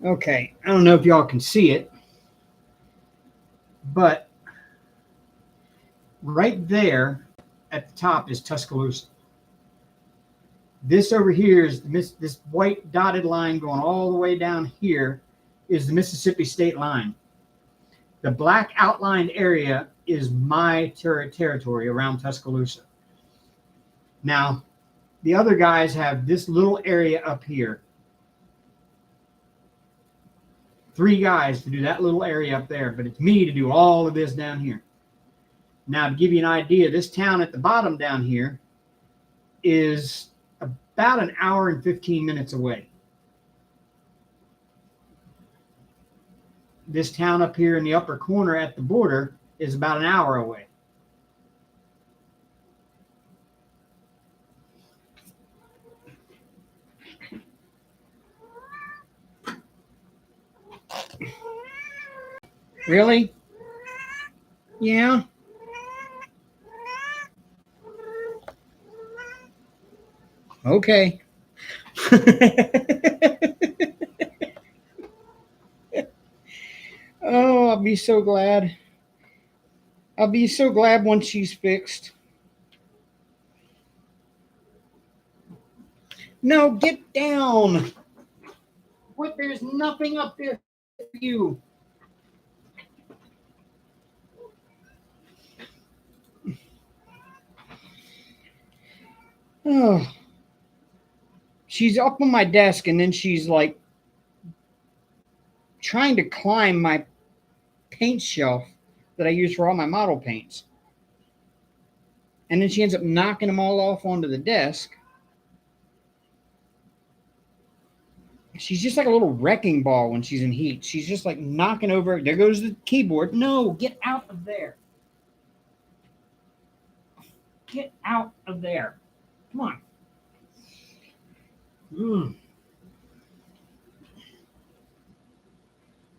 Okay, I don't know if y'all can see it, but right there at the top is Tuscaloosa. This over here is this white dotted line going all the way down here is the Mississippi state line. The black outlined area is my territory around Tuscaloosa. Now, the other guys have this little area up here. 3 guys to do that little area up there, but it's me to do all of this down here. Now, to give you an idea, this town at the bottom down here is about an hour and 15 minutes away. This town up here in the upper corner at the border is about an hour away. Really? Yeah. Okay. Oh, I'll be so glad. I'll be so glad once she's fixed. No, get down. What? There's nothing up there for you. Oh. She's up on my desk and then she's like trying to climb my paint shelf that I use for all my model paints. And then she ends up knocking them all off onto the desk. She's just like a little wrecking ball when she's in heat. She's just like knocking over. There goes the keyboard. No, get out of there. Get out of there. Come on.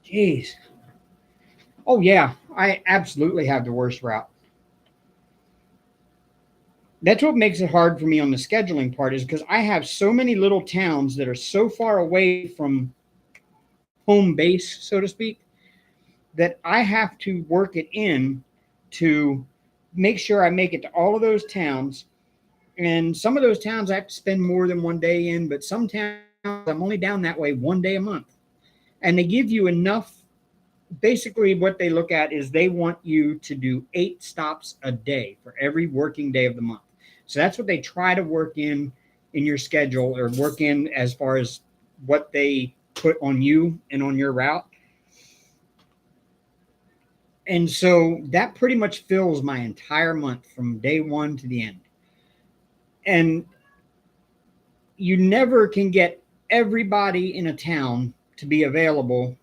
Jeez. Oh, yeah. I absolutely have the worst route. That's what makes it hard for me on the scheduling part, is because I have so many little towns that are so far away from home base, so to speak, that I have to work it in to make sure I make it to all of those towns. And some of those towns I have to spend more than one day in, but some towns I'm only down that way one day a month. And they give you enough. Basically, what they look at is they want you to do 8 stops a day for every working day of the month. So that's what they try to work in your schedule, or work in as far as what they put on you and on your route. And so that pretty much fills my entire month from day one to the end. And you never can get everybody in a town to be available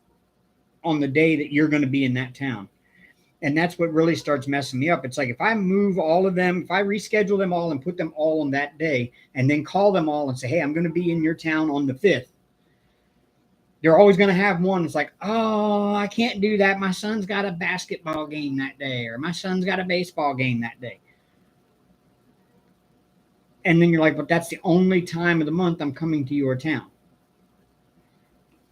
on the day that you're going to be in that town. And that's what really starts messing me up. It's like if I move all of them, if I reschedule them all and put them all on that day and then call them all and say, hey, I'm going to be in your town on the 5th, they're always going to have one that's like, oh, I can't do that. My son's got a basketball game that day, or my son's got a baseball game that day. And then you're like, but that's the only time of the month I'm coming to your town.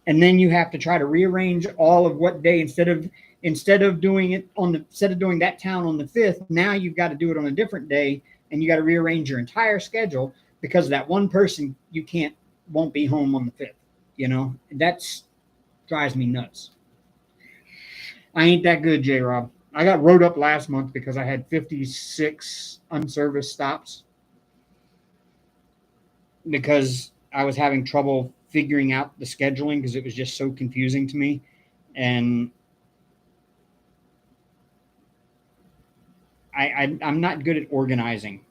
And then you have to try to rearrange all of what day instead of doing it instead of doing that town on the 5th, now you've got to do it on a different day, and you got to rearrange your entire schedule because of that one person won't be home on the 5th. You know, that's drives me nuts. I ain't that good, J-Rob. I got wrote up last month because I had 56 unserviced stops because I was having trouble figuring out the scheduling because it was just so confusing to me. And I'm not good at organizing.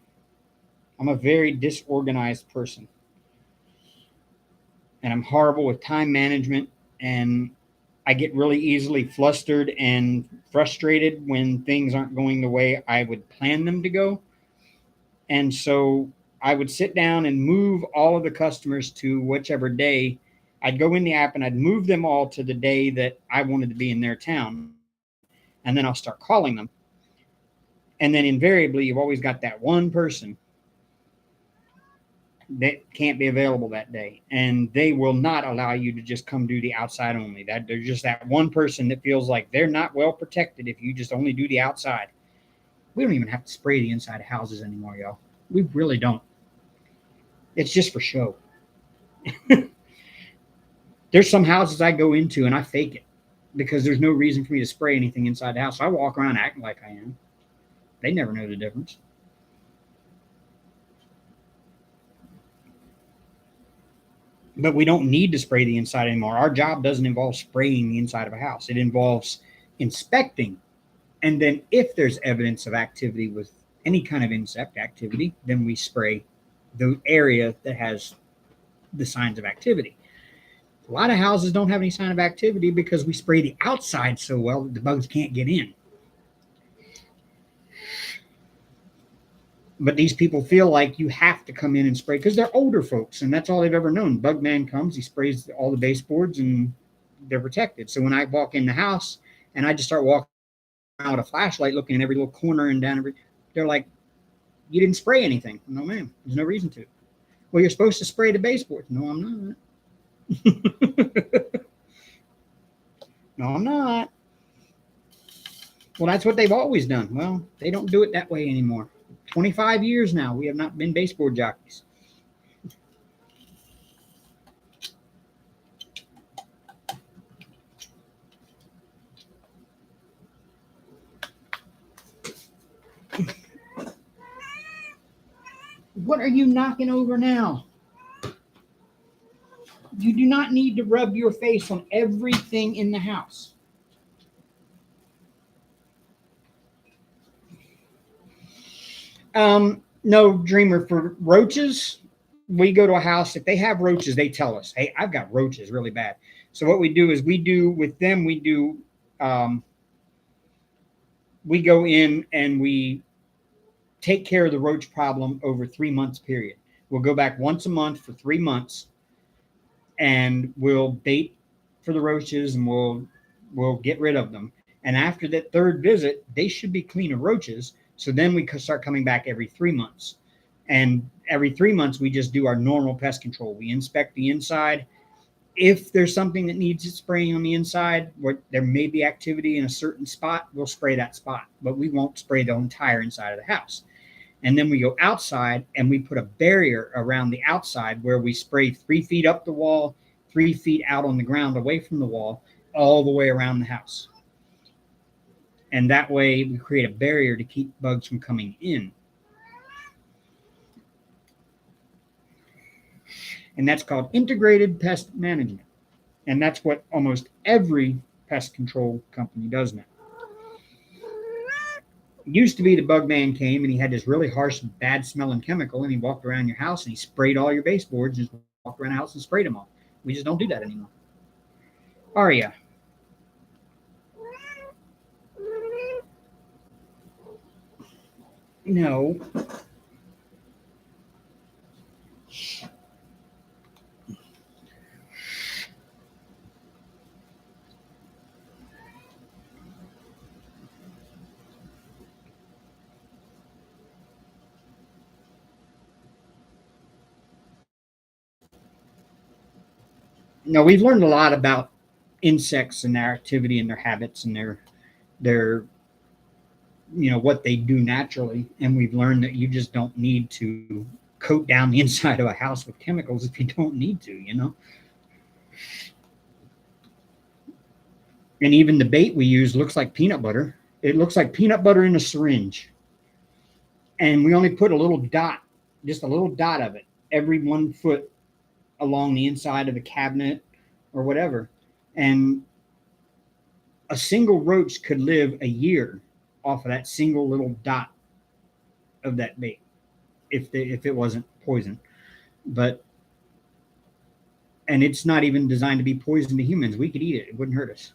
I'm a very disorganized person. And I'm horrible with time management, and I get really easily flustered and frustrated when things aren't going the way I would plan them to go. And so I would sit down and move all of the customers to whichever day. I'd go in the app and I'd move them all to the day that I wanted to be in their town. And then I'll start calling them. And then invariably, you've always got that one person that can't be available that day, and they will not allow you to just come do the outside only. That there's just that one person that feels like they're not well protected if you just only do the outside. We don't even have to spray the inside of houses anymore, y'all. We really don't. It's just for show. There's some houses I go into and I fake it because there's no reason for me to spray anything inside the house. So I walk around acting like I am. They never know the difference. But we don't need to spray the inside anymore. Our job doesn't involve spraying the inside of a house. It involves inspecting. And then if there's evidence of activity with any kind of insect activity, then we spray the area that has the signs of activity. A lot of houses don't have any sign of activity because we spray the outside so well that the bugs can't get in. But these people feel like you have to come in and spray because they're older folks, and that's all they've ever known. Bugman comes, he sprays all the baseboards, and they're protected. So when I walk in the house and I just start walking around with a flashlight, looking in every little corner and down they're like, "You didn't spray anything." No, ma'am. There's no reason to. Well, you're supposed to spray the baseboards. No, I'm not. No, I'm not. Well, that's what they've always done. Well, they don't do it that way anymore. 25 years now, we have not been baseboard jockeys. What are you knocking over now? You do not need to rub your face on everything in the house. No, Dreamer, for roaches, we go to a house. If they have roaches, they tell us, hey, I've got roaches really bad. So what we do is we go in and we take care of the roach problem over 3 months period. We'll go back once a month for 3 months, and we'll bait for the roaches, and we'll get rid of them. And after that third visit, they should be clean of roaches. So then we start coming back every 3 months. And every 3 months, we just do our normal pest control. We inspect the inside. If there's something that needs spraying on the inside, where there may be activity in a certain spot, we'll spray that spot. But we won't spray the entire inside of the house. And then we go outside and we put a barrier around the outside where we spray 3 feet up the wall, 3 feet out on the ground away from the wall, all the way around the house. And that way we create a barrier to keep bugs from coming in. And that's called integrated pest management. And that's what almost every pest control company does now. Used to be the bug man came and he had this really harsh, bad smelling chemical, and he walked around your house and he sprayed all your baseboards, just walked around the house and sprayed them all. We just don't do that anymore. Aria. No. No, we've learned a lot about insects and their activity and their habits and their what they do naturally, and we've learned that you just don't need to coat down the inside of a house with chemicals if you don't need to. And even the bait we use looks like peanut butter. It looks like peanut butter in a syringe, and we only put a little dot, just a little dot of it every 1 foot along the inside of the cabinet or whatever. And a single roach could live a year off of that single little dot of that bait if it wasn't poison. But and it's not even designed to be poison to humans. We could eat it; it wouldn't hurt us.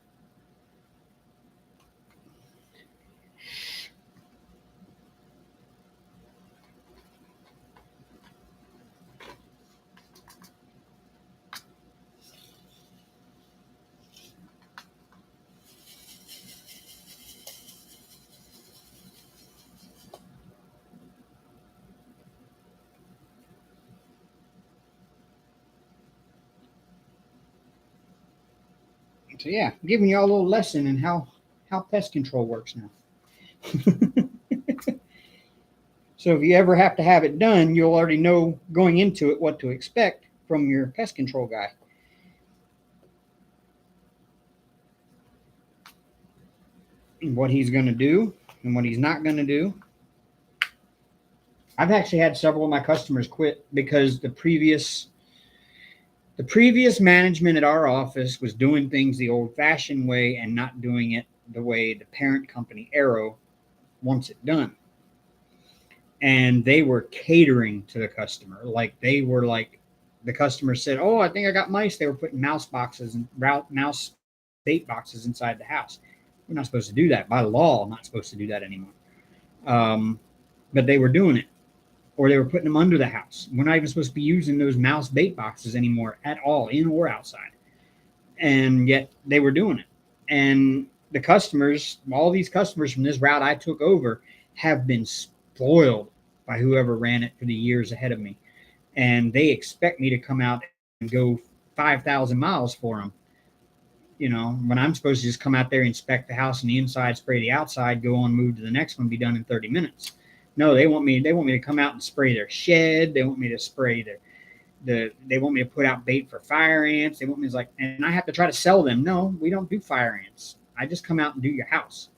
So yeah, giving you all a little lesson in how pest control works now. So if you ever have to have it done, you'll already know going into it what to expect from your pest control guy. And what he's going to do and what he's not going to do. I've actually had several of my customers quit because the previous management at our office was doing things the old-fashioned way and not doing it the way the parent company Arrow wants it done. And they were catering to the customer. Like the customer said, "Oh, I think I got mice." They were putting mouse bait boxes inside the house. We're not supposed to do that by law. I'm not supposed to do that anymore. But they were doing it, or they were putting them under the house. We're not even supposed to be using those mouse bait boxes anymore at all, in or outside. And yet they were doing it. And the customers, all these customers from this route I took over, have been spoiled by whoever ran it for the years ahead of me. And they expect me to come out and go 5,000 miles for them. When I'm supposed to just come out there, inspect the house on the inside, spray the outside, go on, move to the next one, be done in 30 minutes. No, they want me to come out and spray their shed. They want me to spray they want me to put out bait for fire ants. They want me to and I have to try to sell them. No, we don't do fire ants. I just come out and do your house.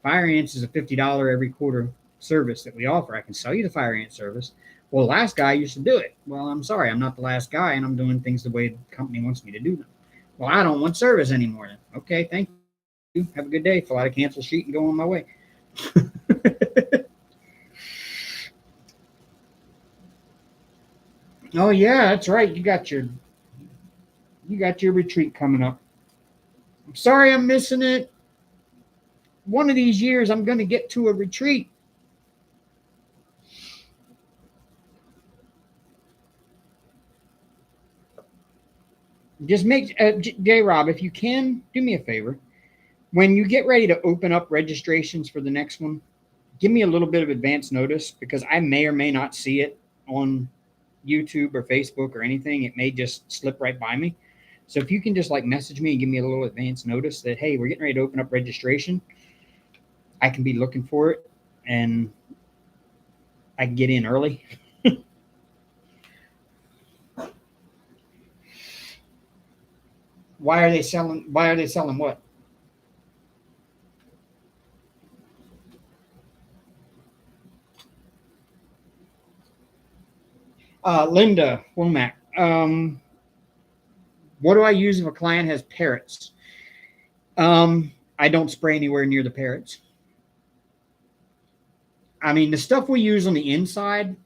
Fire ants is a $50 every quarter service that we offer. I can sell you the fire ant service. Well, the last guy used to do it. Well, I'm sorry, I'm not the last guy, and I'm doing things the way the company wants me to do them. Well, I don't want service anymore. Then. Okay, thank you. Have a good day. Fill out a cancel sheet and go on my way. Oh yeah, that's right. You got your retreat coming up. I'm sorry I'm missing it. One of these years I'm going to get to a retreat. Just make J Rob, if you can, do me a favor. When you get ready to open up registrations for the next one, give me a little bit of advance notice, because I may or may not see it on YouTube or Facebook or anything. It may just slip right by me. So if you can just message me and give me a little advance notice that, hey, we're getting ready to open up registration, I can be looking for it and I can get in early. Why are they selling what? Linda Womack. What do I use if a client has parrots? I don't spray anywhere near the parrots. I mean, the stuff we use on the inside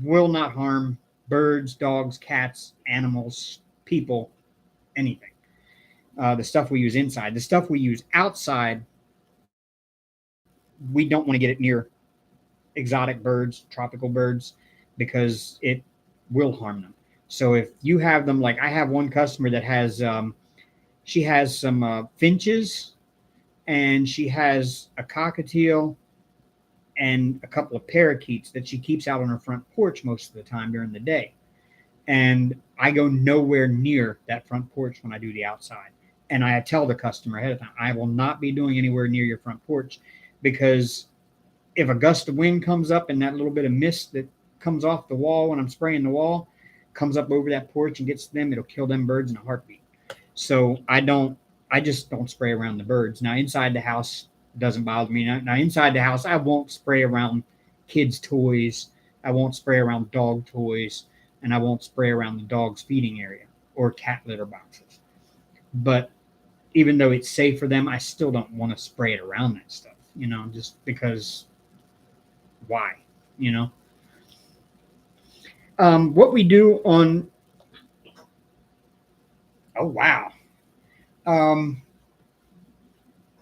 will not harm birds, dogs, cats, animals, people, anything. The stuff we use inside, the stuff we use outside, we don't want to get it near exotic birds, tropical birds, because it will harm them. So if you have them, like I have one customer that has, she has some finches, and she has a cockatiel and a couple of parakeets that she keeps out on her front porch most of the time during the day. And I go nowhere near that front porch when I do the outside. And I tell the customer ahead of time, I will not be doing anywhere near your front porch, because if a gust of wind comes up and that little bit of mist that comes off the wall when I'm spraying the wall comes up over that porch and gets to them, it'll kill them birds in a heartbeat. So I just don't spray around the birds. Now inside the house doesn't bother me. Now inside the house, I won't spray around kids' toys. I won't spray around dog toys, and I won't spray around the dog's feeding area or cat litter boxes. But even though it's safe for them, I still don't want to spray it around that stuff, just because why, you know? What we do on, oh, wow. Um,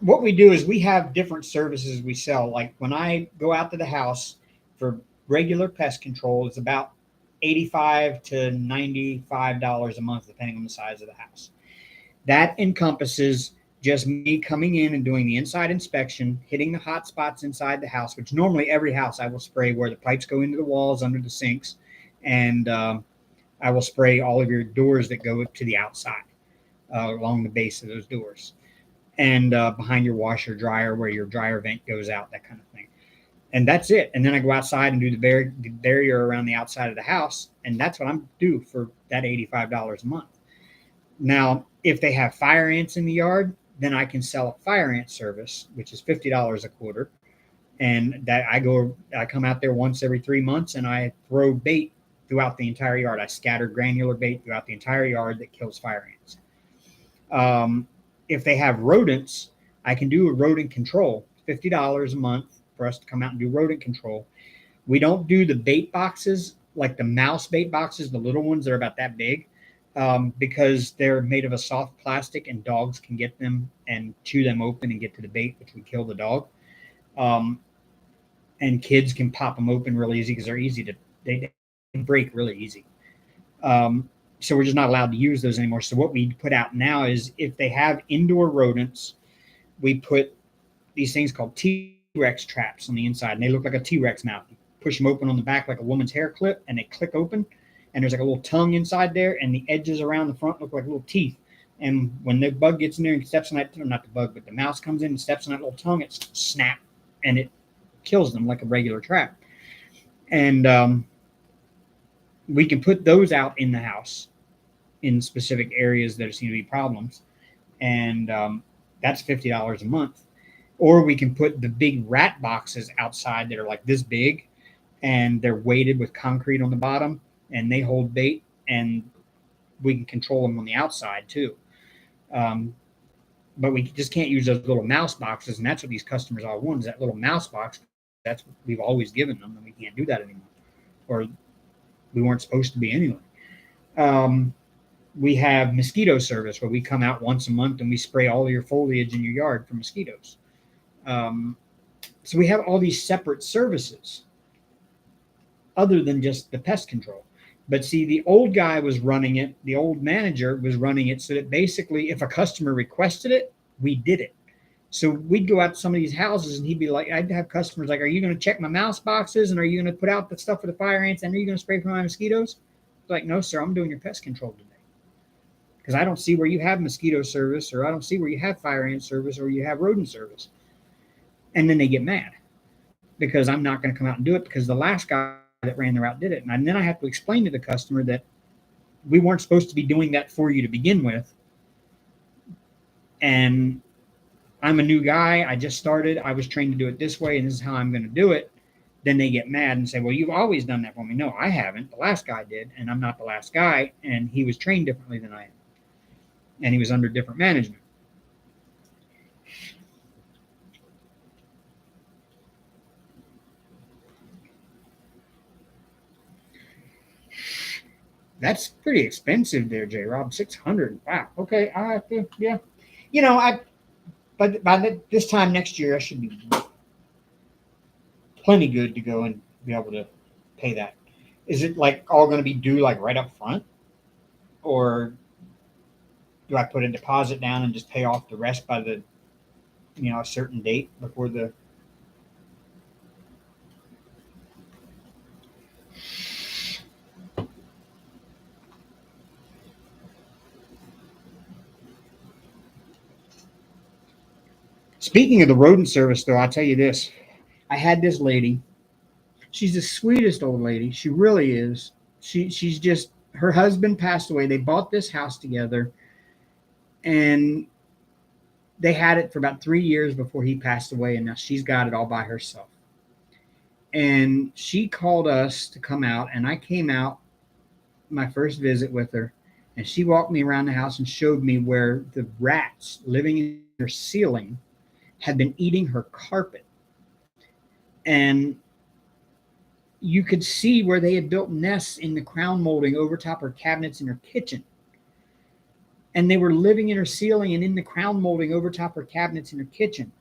what we do is we have different services we sell. Like when I go out to the house for regular pest control, it's about $85 to $95 a month, depending on the size of the house. That encompasses just me coming in and doing the inside inspection, hitting the hot spots inside the house, which normally every house I will spray where the pipes go into the walls, under the sinks, and I will spray all of your doors that go to the outside along the base of those doors, and behind your washer dryer where your dryer vent goes out, that kind of thing. And that's it. And then I go outside and do the barrier around the outside of the house, and that's what I'm due for that $85 a month. Now, if they have fire ants in the yard, then I can sell a fire ant service, which is $50 a quarter. And that I come out there once every 3 months and I throw bait throughout the entire yard. I scatter granular bait throughout the entire yard that kills fire ants. If they have rodents, I can do a rodent control, $50 a month for us to come out and do rodent control. We don't do the bait boxes, like the mouse bait boxes, the little ones that are about that big. Because they're made of a soft plastic and dogs can get them and chew them open and get to the bait, which would kill the dog. And kids can pop them open really easy because they break really easy. So we're just not allowed to use those anymore. So what we put out now is if they have indoor rodents, we put these things called T-Rex traps on the inside, and they look like a T-Rex mouth. You push them open on the back like a woman's hair clip, and they click open. And there's like a little tongue inside there, and the edges around the front look like little teeth. And when the bug gets in there and steps on that, or not the bug, but the mouse comes in and steps on that little tongue, it's snap, and it kills them like a regular trap. And we can put those out in the house in specific areas that seem to be problems. And that's $50 a month. Or we can put the big rat boxes outside that are like this big, and they're weighted with concrete on the bottom, and they hold bait, and we can control them on the outside too. But we just can't use those little mouse boxes, and that's what these customers all want, is that little mouse box. That's what we've always given them, and we can't do that anymore, or we weren't supposed to be anyway. We have mosquito service where we come out once a month and we spray all of your foliage in your yard for mosquitoes. So we have all these separate services other than just the pest control. But see, the old guy was running it, the old manager was running it so that basically if a customer requested it, we did it. So we'd go out to some of these houses and he'd be like, I'd have customers like, are you going to check my mouse boxes? And are you going to put out the stuff for the fire ants? And are you going to spray for my mosquitoes? Like, no, sir, I'm doing your pest control today. Because I don't see where you have mosquito service, or I don't see where you have fire ant service, or you have rodent service. And then they get mad because I'm not going to come out and do it because the last guy that ran the route did it. And then I have to explain to the customer that we weren't supposed to be doing that for you to begin with. And I'm a new guy. I just started. I was trained to do it this way, and this is how I'm going to do it. Then they get mad and say, well, you've always done that for me. No, I haven't. The last guy did, and I'm not the last guy. And he was trained differently than I am. And he was under different management. That's pretty expensive there, J. Rob. 600. Wow. Okay. I have to. Yeah. You know, I. But this time next year, I should be plenty good to go and be able to pay that. Is it like all going to be due like right up front, or do I put a deposit down and just pay off the rest by the a certain date before the? Speaking of the rodent service, though, I'll tell you this: I had this lady. She's the sweetest old lady. She really is. She's just her husband passed away. They bought this house together, and they had it for about 3 years before he passed away, and now she's got it all by herself. And she called us to come out, and I came out my first visit with her, and she walked me around the house and showed me where the rats living in her ceiling had been eating her carpet. And you could see where they had built nests in the crown molding over top her cabinets in her kitchen. And they were living in her ceiling and in the crown molding over top her cabinets in her kitchen.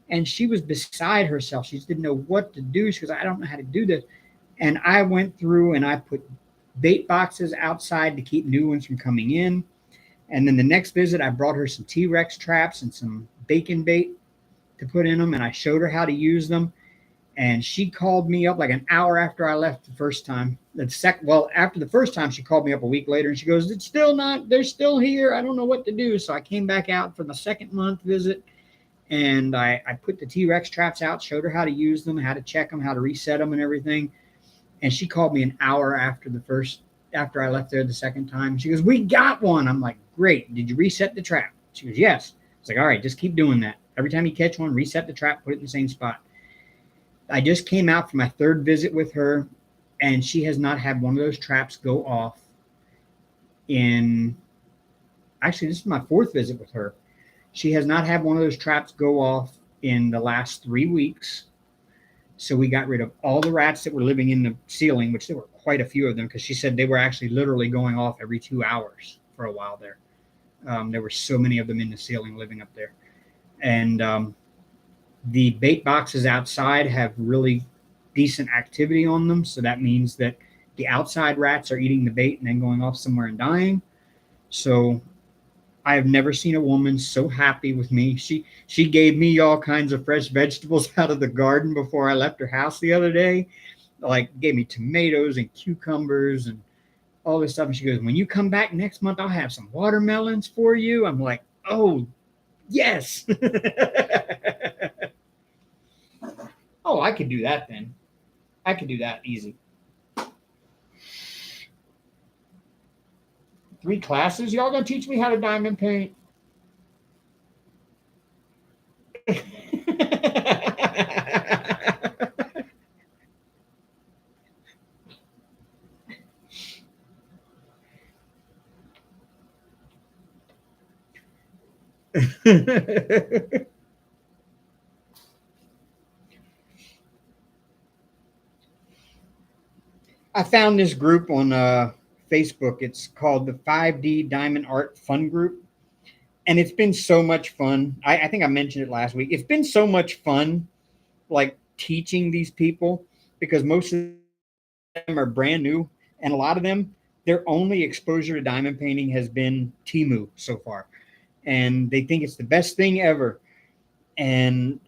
And she was beside herself. She just didn't know what to do. She goes, I don't know how to do this. And I went through and I put bait boxes outside to keep new ones from coming in. And then the next visit, I brought her some T-Rex traps and some bacon bait to put in them. And I showed her how to use them. And she called me up like an hour after I left the first time. After the first time, she called me up a week later and she goes, it's still not, they're still here. I don't know what to do. So I came back out for the second month visit. And I put the T-Rex traps out, showed her how to use them, how to check them, how to reset them and everything. And she called me an hour after I left there the second time. She goes, we got one. I'm like, great. Did you reset the trap? She goes, yes. It's like, all right, just keep doing that. Every time you catch one, reset the trap, put it in the same spot. I just came out for my third visit with her, and she has not had one of those traps go off actually, this is my fourth visit with her. She has not had one of those traps go off in the last 3 weeks. So we got rid of all the rats that were living in the ceiling, which there were quite a few of them, because she said they were actually literally going off every 2 hours for a while there. There were so many of them in the ceiling living up there. And the bait boxes outside have really decent activity on them. So that means that the outside rats are eating the bait and then going off somewhere and dying. So I have never seen a woman so happy with me. She gave me all kinds of fresh vegetables out of the garden before I left her house the other day. Like gave me tomatoes and cucumbers and all this stuff. And she goes, when you come back next month, I'll have some watermelons for you. I'm like, oh, yes. Oh, I could do that then. I could do that easy. 3 classes? Y'all gonna teach me how to diamond paint? I found this group on Facebook. It's called the 5D Diamond Art Fun Group. And it's been so much fun. I think I mentioned it last week. It's been so much fun, like teaching these people, because most of them are brand new. And a lot of them, their only exposure to diamond painting has been Temu so far. And they think it's the best thing ever. And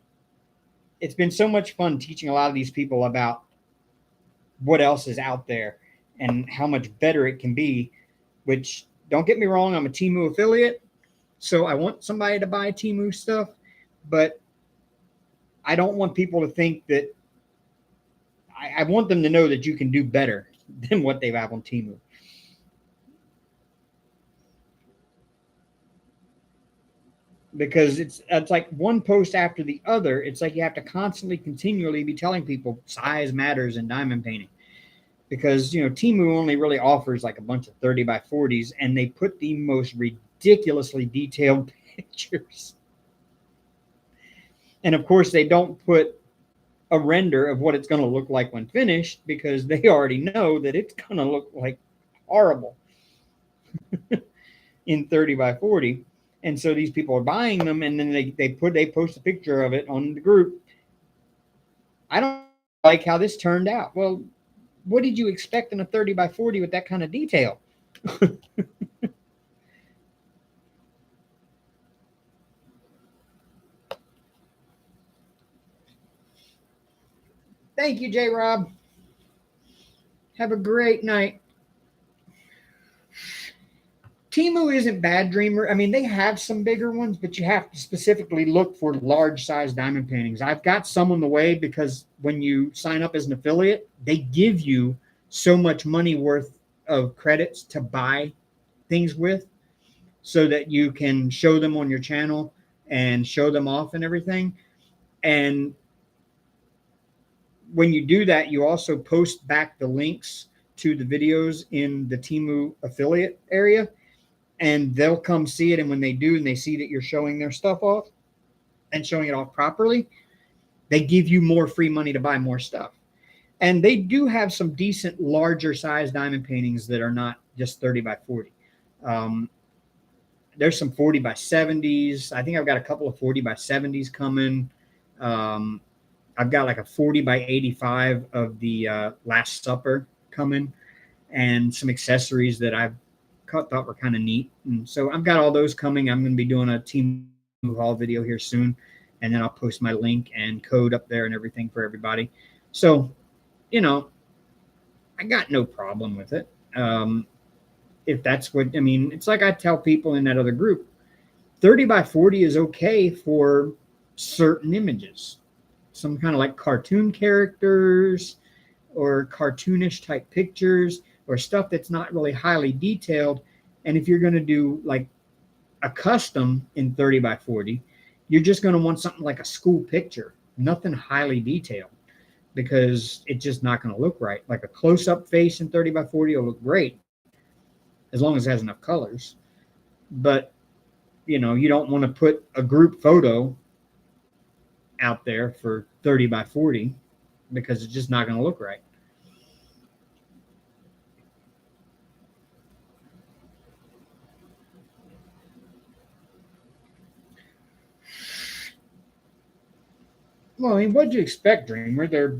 it's been so much fun teaching a lot of these people about what else is out there and how much better it can be, which, don't get me wrong, I'm a Temu affiliate, so I want somebody to buy Temu stuff, but I don't want people to think that I want them to know that you can do better than what they have on Temu. Because it's like one post after the other. It's like you have to constantly, continually be telling people size matters in diamond painting. Because, Temu only really offers like a bunch of 30 by 40s, and they put the most ridiculously detailed pictures. And of course, they don't put a render of what it's going to look like when finished, because they already know that it's going to look like horrible in 30 by 40. And so these people are buying them, and then they post a picture of it on the group. I don't like how this turned out. Well, what did you expect in a 30 by 40 with that kind of detail? Thank you, J. Rob. Have a great night. Temu isn't bad, Dreamer. I mean, they have some bigger ones, but you have to specifically look for large size diamond paintings. I've got some on the way because when you sign up as an affiliate, they give you so much money worth of credits to buy things with so that you can show them on your channel and show them off and everything. And when you do that, you also post back the links to the videos in the Temu affiliate area, and they'll come see it. And when they do, and they see that you're showing their stuff off and showing it off properly, they give you more free money to buy more stuff. And they do have some decent larger size diamond paintings that are not just 30 by 40. There's some 40 by 70s. I think I've got a couple of 40 by 70s coming. I've got like a 40 by 85 of the Last Supper coming, and some accessories that I've thought were kind of neat. And so I've got all those coming. I'm going to be doing a team haul video here soon, and then I'll post my link and code up there and everything for everybody. So, you know, I got no problem with it. If that's what, I mean, it's like I tell people in that other group, 30 by 40 is okay for certain images, some kind of like cartoon characters or cartoonish type pictures or stuff that's not really highly detailed. And if you're going to do like a custom in 30 by 40, you're just going to want something like a school picture, nothing highly detailed, because it's just not going to look right. Like a close-up face in 30 by 40 will look great as long as it has enough colors. But, you know, you don't want to put a group photo out there for 30 by 40 because it's just not going to look right. Well, I mean, what'd you expect, Dreamer?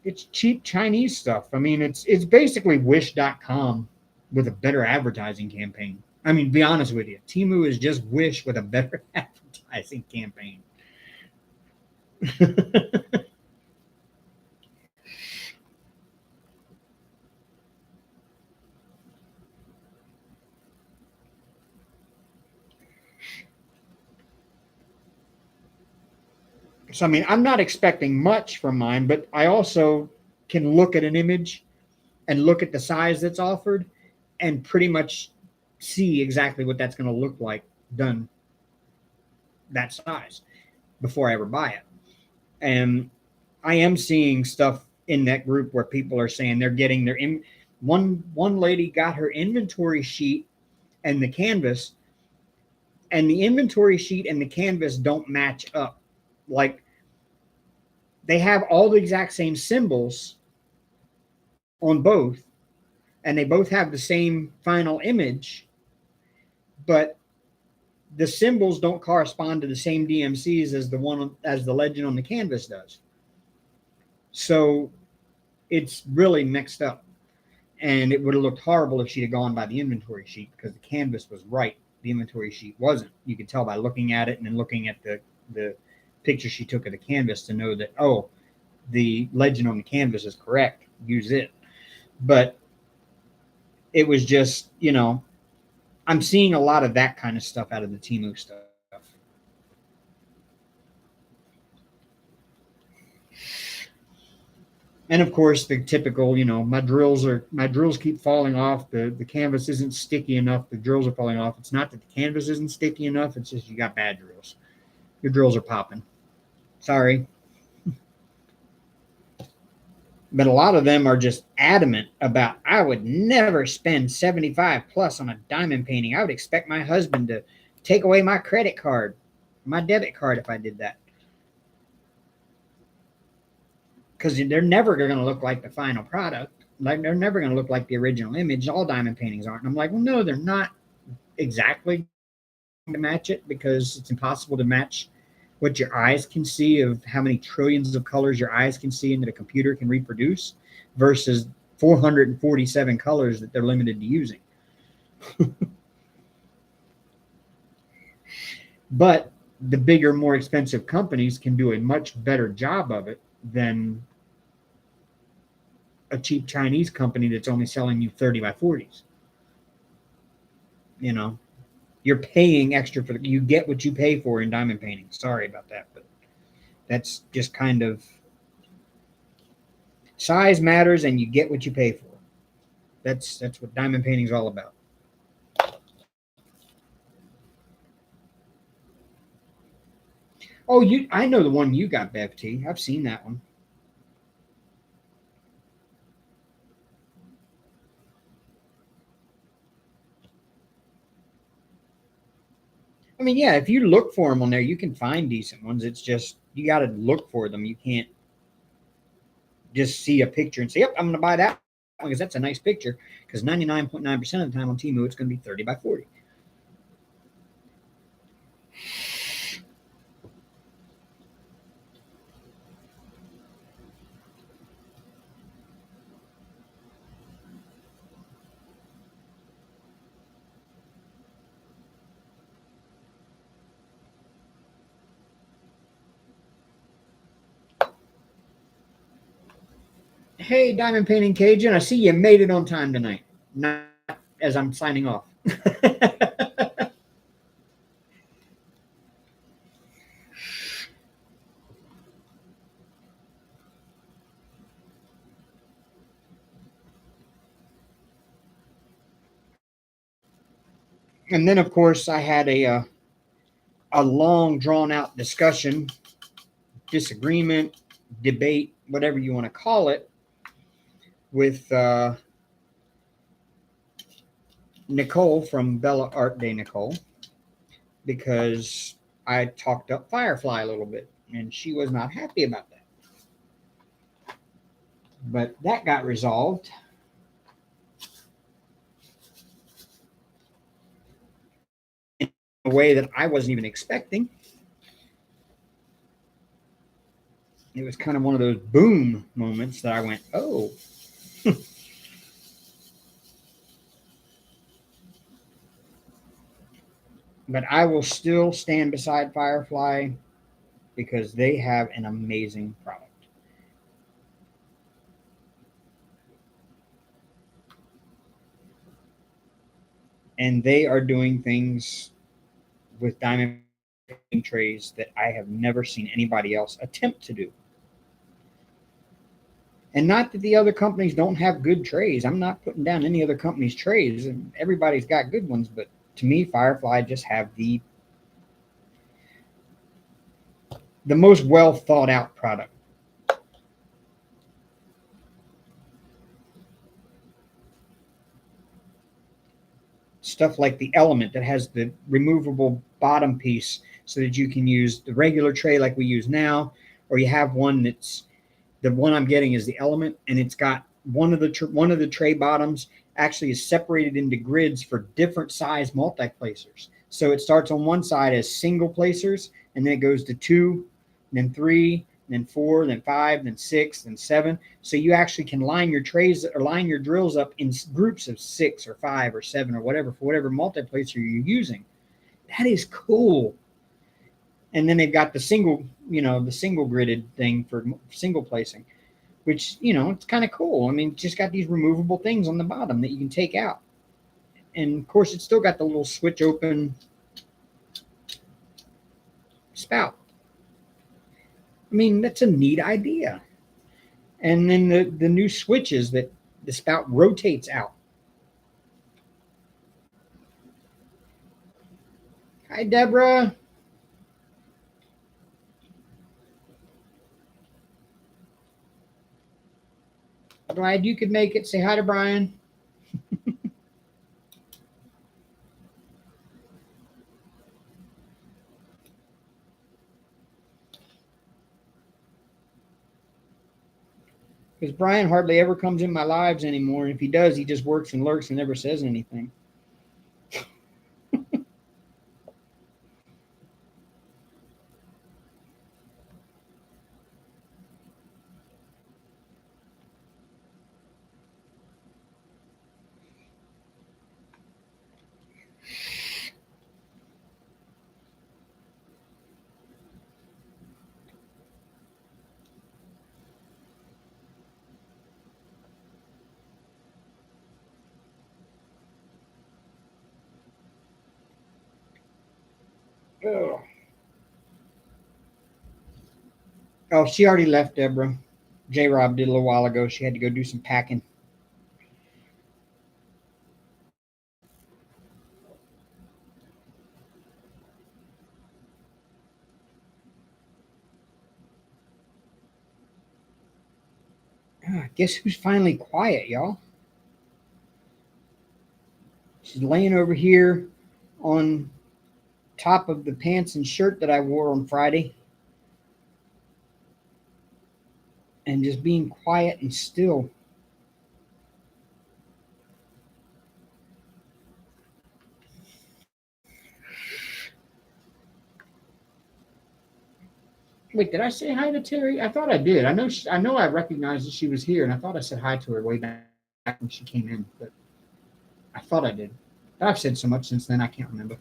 It's cheap Chinese stuff. I mean, it's basically Wish.com with a better advertising campaign. I mean, be honest with you, Temu is just Wish with a better advertising campaign. So, I mean, I'm not expecting much from mine, but I also can look at an image and look at the size that's offered and pretty much see exactly what that's going to look like done that size before I ever buy it. And I am seeing stuff in that group where people are saying they're getting their one lady got her inventory sheet and the canvas, and the inventory sheet and the canvas don't match up. Like, they have all the exact same symbols on both, and they both have the same final image, but the symbols don't correspond to the same DMCs as the legend on the canvas does. So it's really mixed up, and it would have looked horrible if she'd have gone by the inventory sheet because the canvas was right, the inventory sheet wasn't. You could tell by looking at it and then looking at the picture she took of the canvas to know that, oh, the legend on the canvas is correct, use it. But it was just, you know, I'm seeing a lot of that kind of stuff out of the Temu stuff. And of course, the typical, you know, my drills keep falling off. The canvas isn't sticky enough. The drills are falling off. It's not that the canvas isn't sticky enough. It's just you got bad drills. Your drills are popping. Sorry. But a lot of them are just adamant about, I would never spend 75 plus on a diamond painting. I would expect my husband to take away my credit card, my debit card, if I did that. Because they're never going to look like the final product. like they're never going to look like the original image. All diamond paintings aren't. And I'm like, well, no, they're not exactly to match it, because it's impossible to match what your eyes can see of how many trillions of colors your eyes can see and that a computer can reproduce versus 447 colors that they're limited to using. But the bigger, more expensive companies can do a much better job of it than a cheap Chinese company that's only selling you 30 by 40s. You know, you're paying extra for you get what you pay for in diamond painting. Sorry about that, but that's just kind of size matters, and you get what you pay for. That's what diamond painting is all about. Oh, I know the one you got, Bev T. I've seen that one. I mean, yeah, if you look for them on there, you can find decent ones. It's just you got to look for them. You can't just see a picture and say, "Yep, I'm going to buy that one because that's a nice picture." Because 99.9% of the time on Temu, it's going to be 30 by 40. Hey, Diamond Painting Cajun, I see you made it on time tonight. Not as I'm signing off. And then, of course, I had a long, drawn out discussion, disagreement, debate, whatever you want to call it, with Nicole from Bella Art Day Nicole, because I talked up Firefly a little bit, and she was not happy about that. But that got resolved. In a way that I wasn't even expecting. It was kind of one of those boom moments that I went, oh. But I will still stand beside Firefly because they have an amazing product. And they are doing things with diamond trays that I have never seen anybody else attempt to do. And not that the other companies don't have good trays. I'm not putting down any other company's trays, and everybody's got good ones. But to me, Firefly just have the most well thought out product. Stuff like the Element that has the removable bottom piece so that you can use the regular tray like we use now, or you have one that's the one I'm getting is the Element, and it's got one of the tray bottoms actually is separated into grids for different size multi-placers. So it starts on one side as single placers, and then it goes to two, then three, then four, then five, then six, then seven. So you actually can line your trays or line your drills up in groups of six or five or seven or whatever for whatever multi-placer you're using. That is cool. And then they've got the single, the single gridded thing for single placing, which, it's kind of cool. I mean, it's just got these removable things on the bottom that you can take out. And of course, it's still got the little switch open spout. I mean, that's a neat idea. And then the new switches that the spout rotates out. Hi, Deborah. Glad you could make it. Say hi to Brian. Because Brian hardly ever comes in my lives anymore. And if he does, he just works and lurks and never says anything. Ugh. Oh, she already left, Deborah. J-Rob did a little while ago. She had to go do some packing. Guess who's finally quiet, y'all? She's laying over here on top of the pants and shirt that I wore on Friday and just being quiet and still. Wait, did I say hi to Terry? I thought I did. I know I recognized that she was here, and I thought I said hi to her way back when she came in, but I thought I did. But I've said so much since then, I can't remember.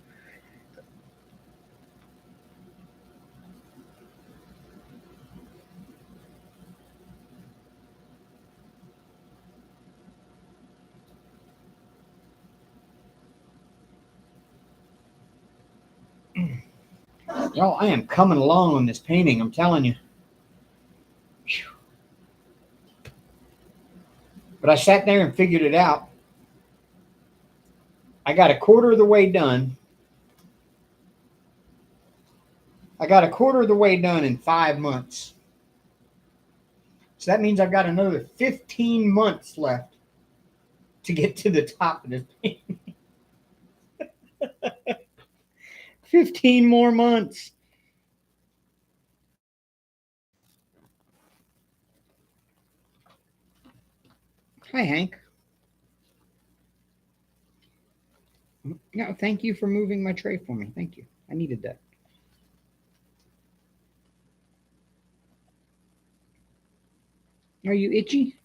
Y'all, I am coming along on this painting, I'm telling you. But I sat there and figured it out. I got a quarter of the way done. I got a quarter of the way done in 5 months. So that means I've got another 15 months left to get to the top of this painting. 15 more months. Hi, Hank. No, thank you for moving my tray for me. Thank you. I needed that. Are you itchy?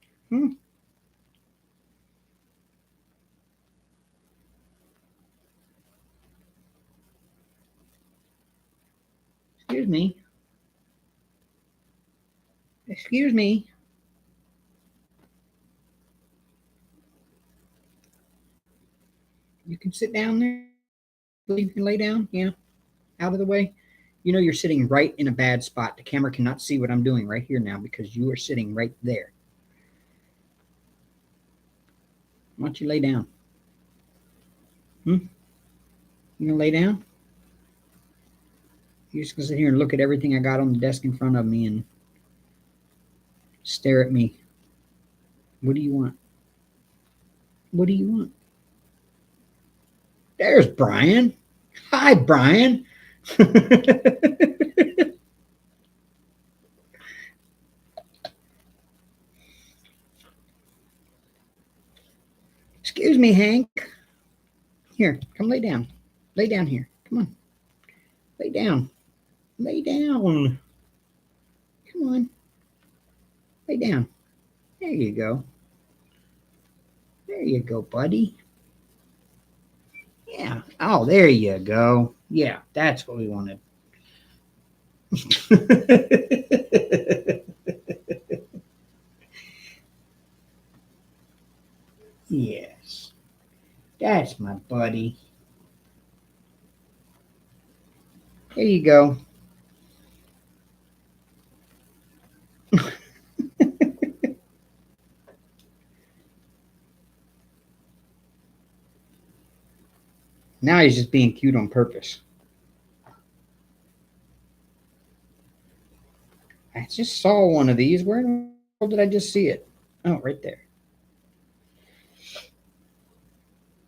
Excuse me. Excuse me. You can sit down there. You can lay down. Yeah. Out of the way. You know you're sitting right in a bad spot. The camera cannot see what I'm doing right here now because you are sitting right there. Why don't you lay down? You gonna lay down? You're just gonna sit here and look at everything I got on the desk in front of me and stare at me. What do you want? What do you want? There's Brian. Hi, Brian. Excuse me, Hank. Here, come lay down. Lay down here. Come on. Lay down. Lay down. Come on. Lay down. There you go. There you go, buddy. Yeah. Oh, there you go. Yeah, that's what we wanted. Yes. That's my buddy. There you go. Now he's just being cute on purpose. I just saw one of these. Where in the world did I just see it? Oh, right there.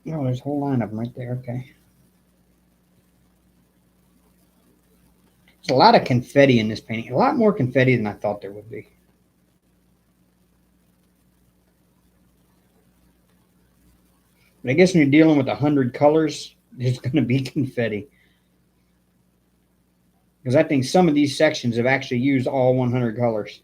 Oh, there's a whole line of them right there. Okay. There's a lot of confetti in this painting. A lot more confetti than I thought there would be. But I guess when you're dealing with 100 colors, there's going to be confetti. Because I think some of these sections have actually used all 100 colors.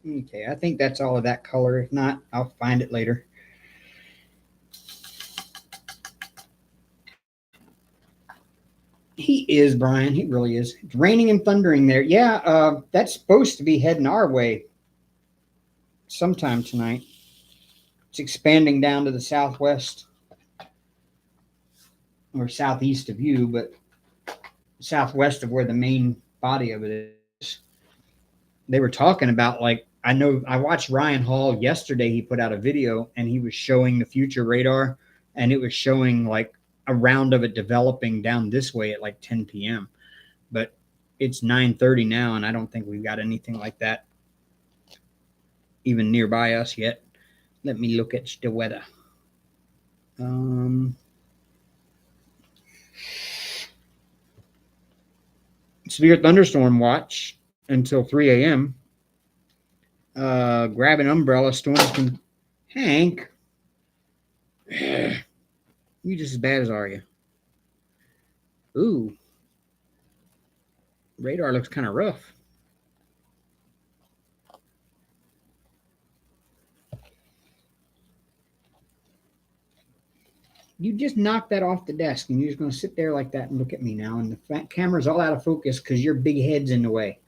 Okay, I think that's all of that color. If not, I'll find it later. He is, Brian. He really is. It's raining and thundering there. Yeah, that's supposed to be heading our way sometime tonight. It's expanding down to the southwest or southeast of you, but southwest of where the main body of it is. They were talking about, like, I know I watched Ryan Hall yesterday. He put out a video and he was showing the future radar, and it was showing like a round of it developing down this way at like 10 p.m. But it's 9:30 now, and I don't think we've got anything like that even nearby us yet. Let me look at the weather. Severe thunderstorm watch until 3 a.m. Grab an umbrella. Storms can. Hank, you just as bad as are you? Ooh, radar looks kind of rough. You just knocked that off the desk, and you're just going to sit there like that and look at me now, and the camera's all out of focus because your big head's in the way.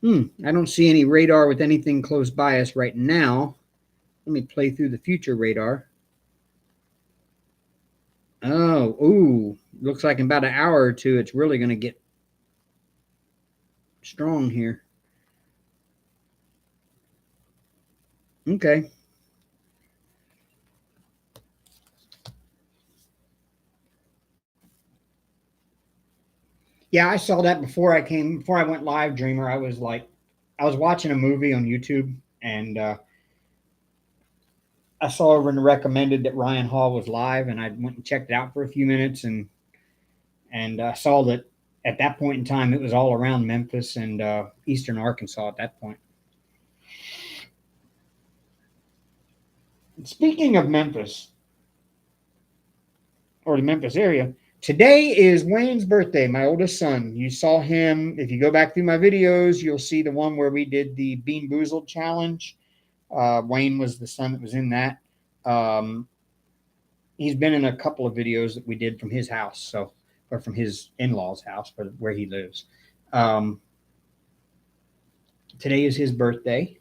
I don't see any radar with anything close by us right now. Let me play through the future radar. Oh, ooh, looks like in about an hour or two, it's really going to get strong here. Okay. Yeah, I saw that before I went live, Dreamer. I was watching a movie on YouTube, and I saw over and recommended that Ryan Hall was live, and I went and checked it out for a few minutes, and saw that at that point in time it was all around Memphis and eastern Arkansas at that point. Speaking of Memphis, or the Memphis area, today is Wayne's birthday, my oldest son. You saw him. If you go back through my videos, you'll see the one where we did the Bean Boozled challenge. Wayne was the son that was in that. He's been in a couple of videos that we did from his house, or from his in-laws' house, where he lives. Today is his birthday,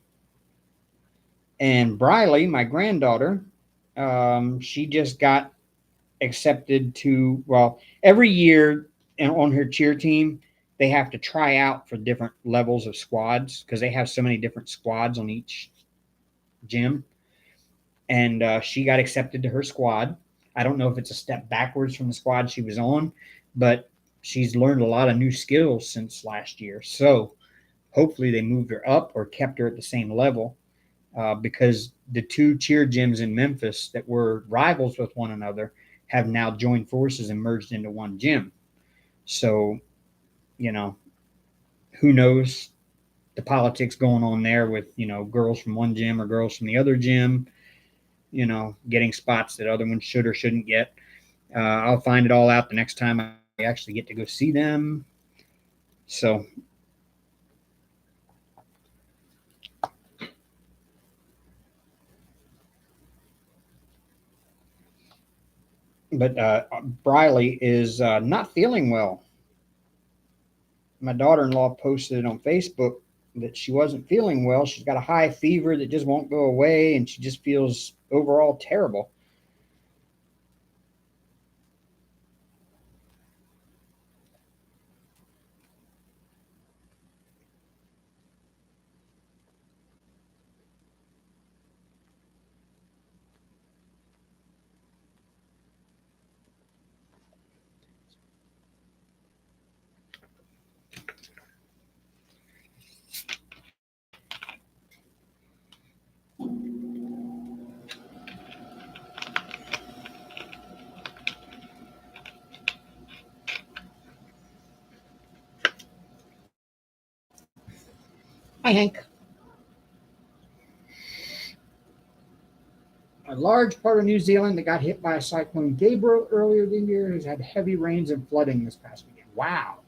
and Briley, my granddaughter, she just got accepted to, well, every year and on her cheer team, they have to try out for different levels of squads because they have so many different squads on each gym. And she got accepted to her squad. I don't know if it's a step backwards from the squad she was on, but she's learned a lot of new skills since last year. So hopefully they moved her up or kept her at the same level, because the two cheer gyms in Memphis that were rivals with one another have now joined forces and merged into one gym. So, who knows the politics going on there with, girls from one gym or girls from the other gym, getting spots that other ones should or shouldn't get. I'll find it all out the next time I actually get to go see them. So, but Briley is not feeling well. My daughter-in-law posted on Facebook that she wasn't feeling well. She's got a high fever that just won't go away, and she just feels overall terrible. Hi, Hank. A large part of New Zealand that got hit by a cyclone Gabriel earlier this year has had heavy rains and flooding this past weekend. Wow.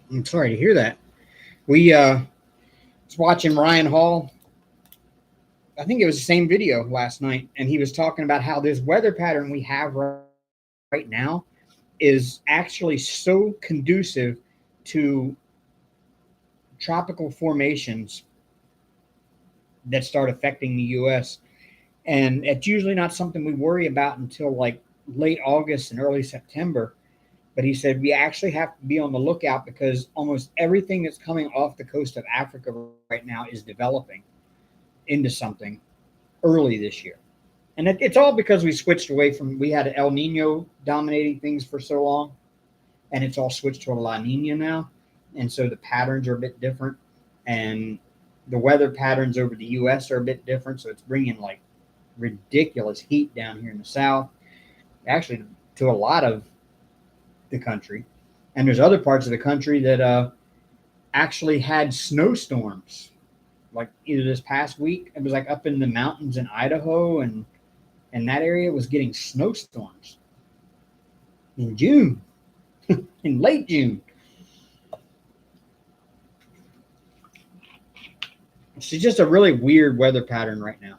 I'm sorry to hear that. We was watching Ryan Hall. I think it was the same video last night, and he was talking about how this weather pattern we have right now is actually so conducive to tropical formations that start affecting the U.S. And it's usually not something we worry about until like late August and early September. But he said we actually have to be on the lookout because almost everything that's coming off the coast of Africa right now is developing into something early this year. And it's all because we switched away from, we had El Nino dominating things for so long, and it's all switched to a La Nina now. And so the patterns are a bit different, and the weather patterns over the U.S. are a bit different. So it's bringing like ridiculous heat down here in the South, actually to a lot of the country. And there's other parts of the country that actually had snowstorms. Like either this past week, it was like up in the mountains in Idaho, and that area was getting snowstorms in June, in late June. It's just a really weird weather pattern right now,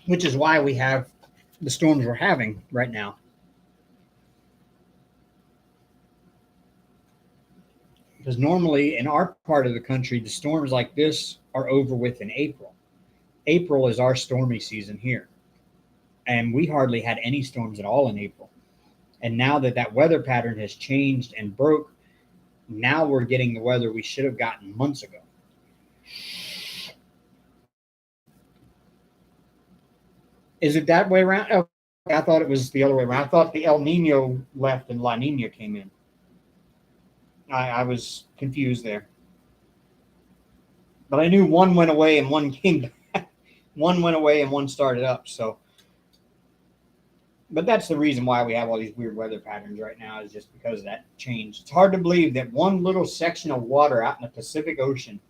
which is why we have the storms we're having right now. Because normally in our part of the country, the storms like this are over with in April. April is our stormy season here. And we hardly had any storms at all in April. And now that weather pattern has changed and broke, now we're getting the weather we should have gotten months ago. Is it that way around? Oh, I thought it was the other way around. I thought the El Nino left and La Nina came in. I was confused there. But I knew one went away and one came back. One went away and one started up. So, but that's the reason why we have all these weird weather patterns right now, is just because of that change. It's hard to believe that one little section of water out in the Pacific Ocean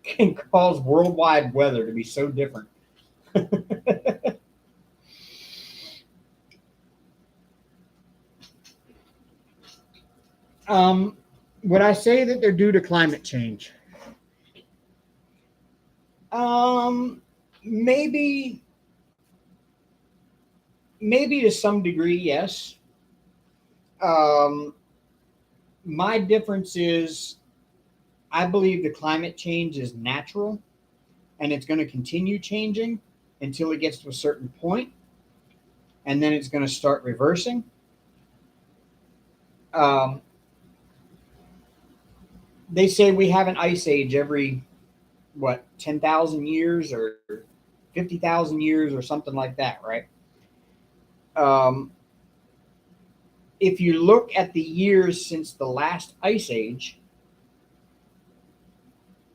can cause worldwide weather to be so different. Would I say that they're due to climate change? Maybe to some degree, yes. My difference is I believe the climate change is natural, and it's going to continue changing until it gets to a certain point, and then it's going to start reversing. They say we have an ice age every, 10,000 years or 50,000 years or something like that, right? If you look at the years since the last ice age,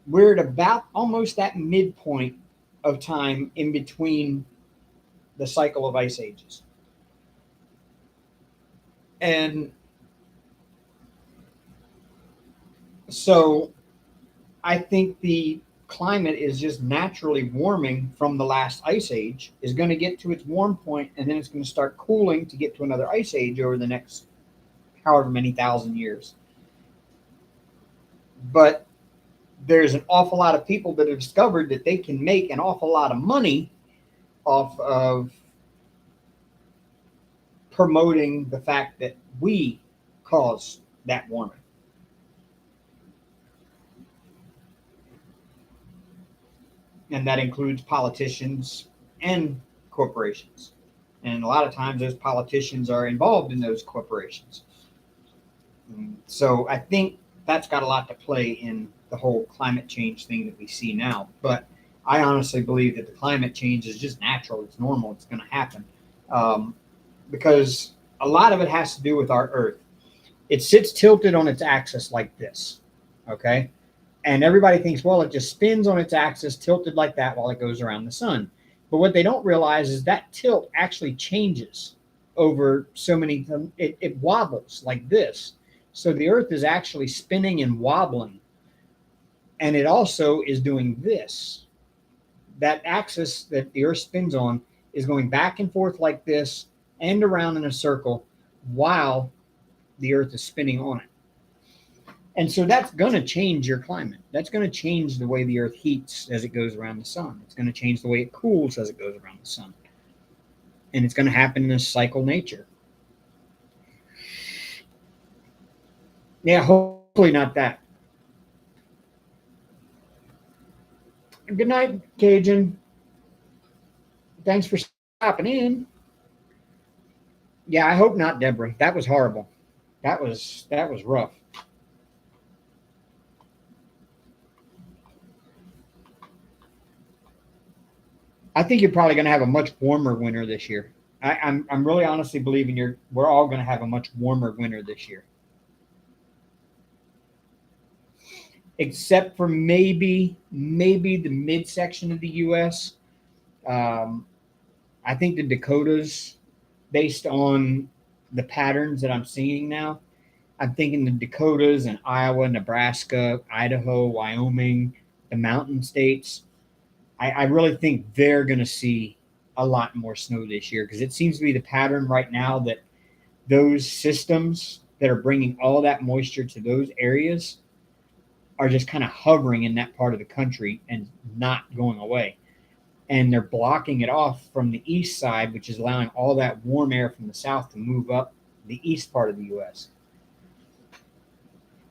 we're at about almost that midpoint of time in between the cycle of ice ages. And so I think the climate is just naturally warming from the last ice age, is going to get to its warm point, and then it's going to start cooling to get to another ice age over the next however many thousand years. But there's an awful lot of people that have discovered that they can make an awful lot of money off of promoting the fact that we cause that warming. And that includes politicians and corporations. And a lot of times those politicians are involved in those corporations. So I think that's got a lot to play in the whole climate change thing that we see now. But I honestly believe that the climate change is just natural. It's normal. It's going to happen. Because a lot of it has to do with our Earth. It sits tilted on its axis like this. Okay? And everybody thinks, well, it just spins on its axis, tilted like that while it goes around the sun. But what they don't realize is that tilt actually changes over so many, it wobbles like this. So the earth is actually spinning and wobbling. And it also is doing this. That axis that the earth spins on is going back and forth like this and around in a circle while the earth is spinning on it. And so that's going to change your climate. That's going to change the way the earth heats as it goes around the sun. It's going to change the way it cools as it goes around the sun. And it's going to happen in a cycle nature. Yeah, hopefully not that. Good night, Cajun. Thanks for stopping in. Yeah, I hope not, Deborah. That was horrible. That was rough. I think you're probably going to have a much warmer winter this year. I'm really honestly believing we're all going to have a much warmer winter this year, except for maybe the midsection of the U.S. I think the Dakotas, based on the patterns that I'm seeing now, I'm thinking the Dakotas and Iowa, Nebraska, Idaho, Wyoming, the mountain states. I really think they're going to see a lot more snow this year because it seems to be the pattern right now that those systems that are bringing all that moisture to those areas are just kind of hovering in that part of the country and not going away. And they're blocking it off from the east side, which is allowing all that warm air from the south to move up the east part of the U.S.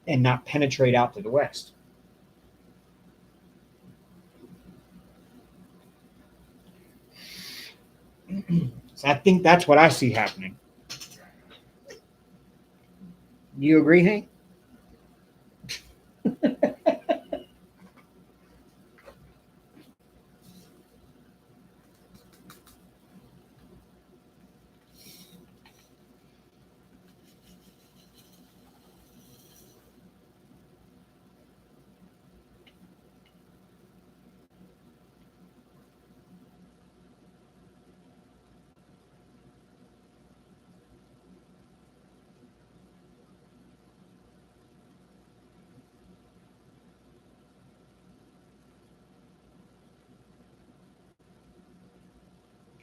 and not penetrate out to the west. So I think that's what I see happening. You agree, Hank?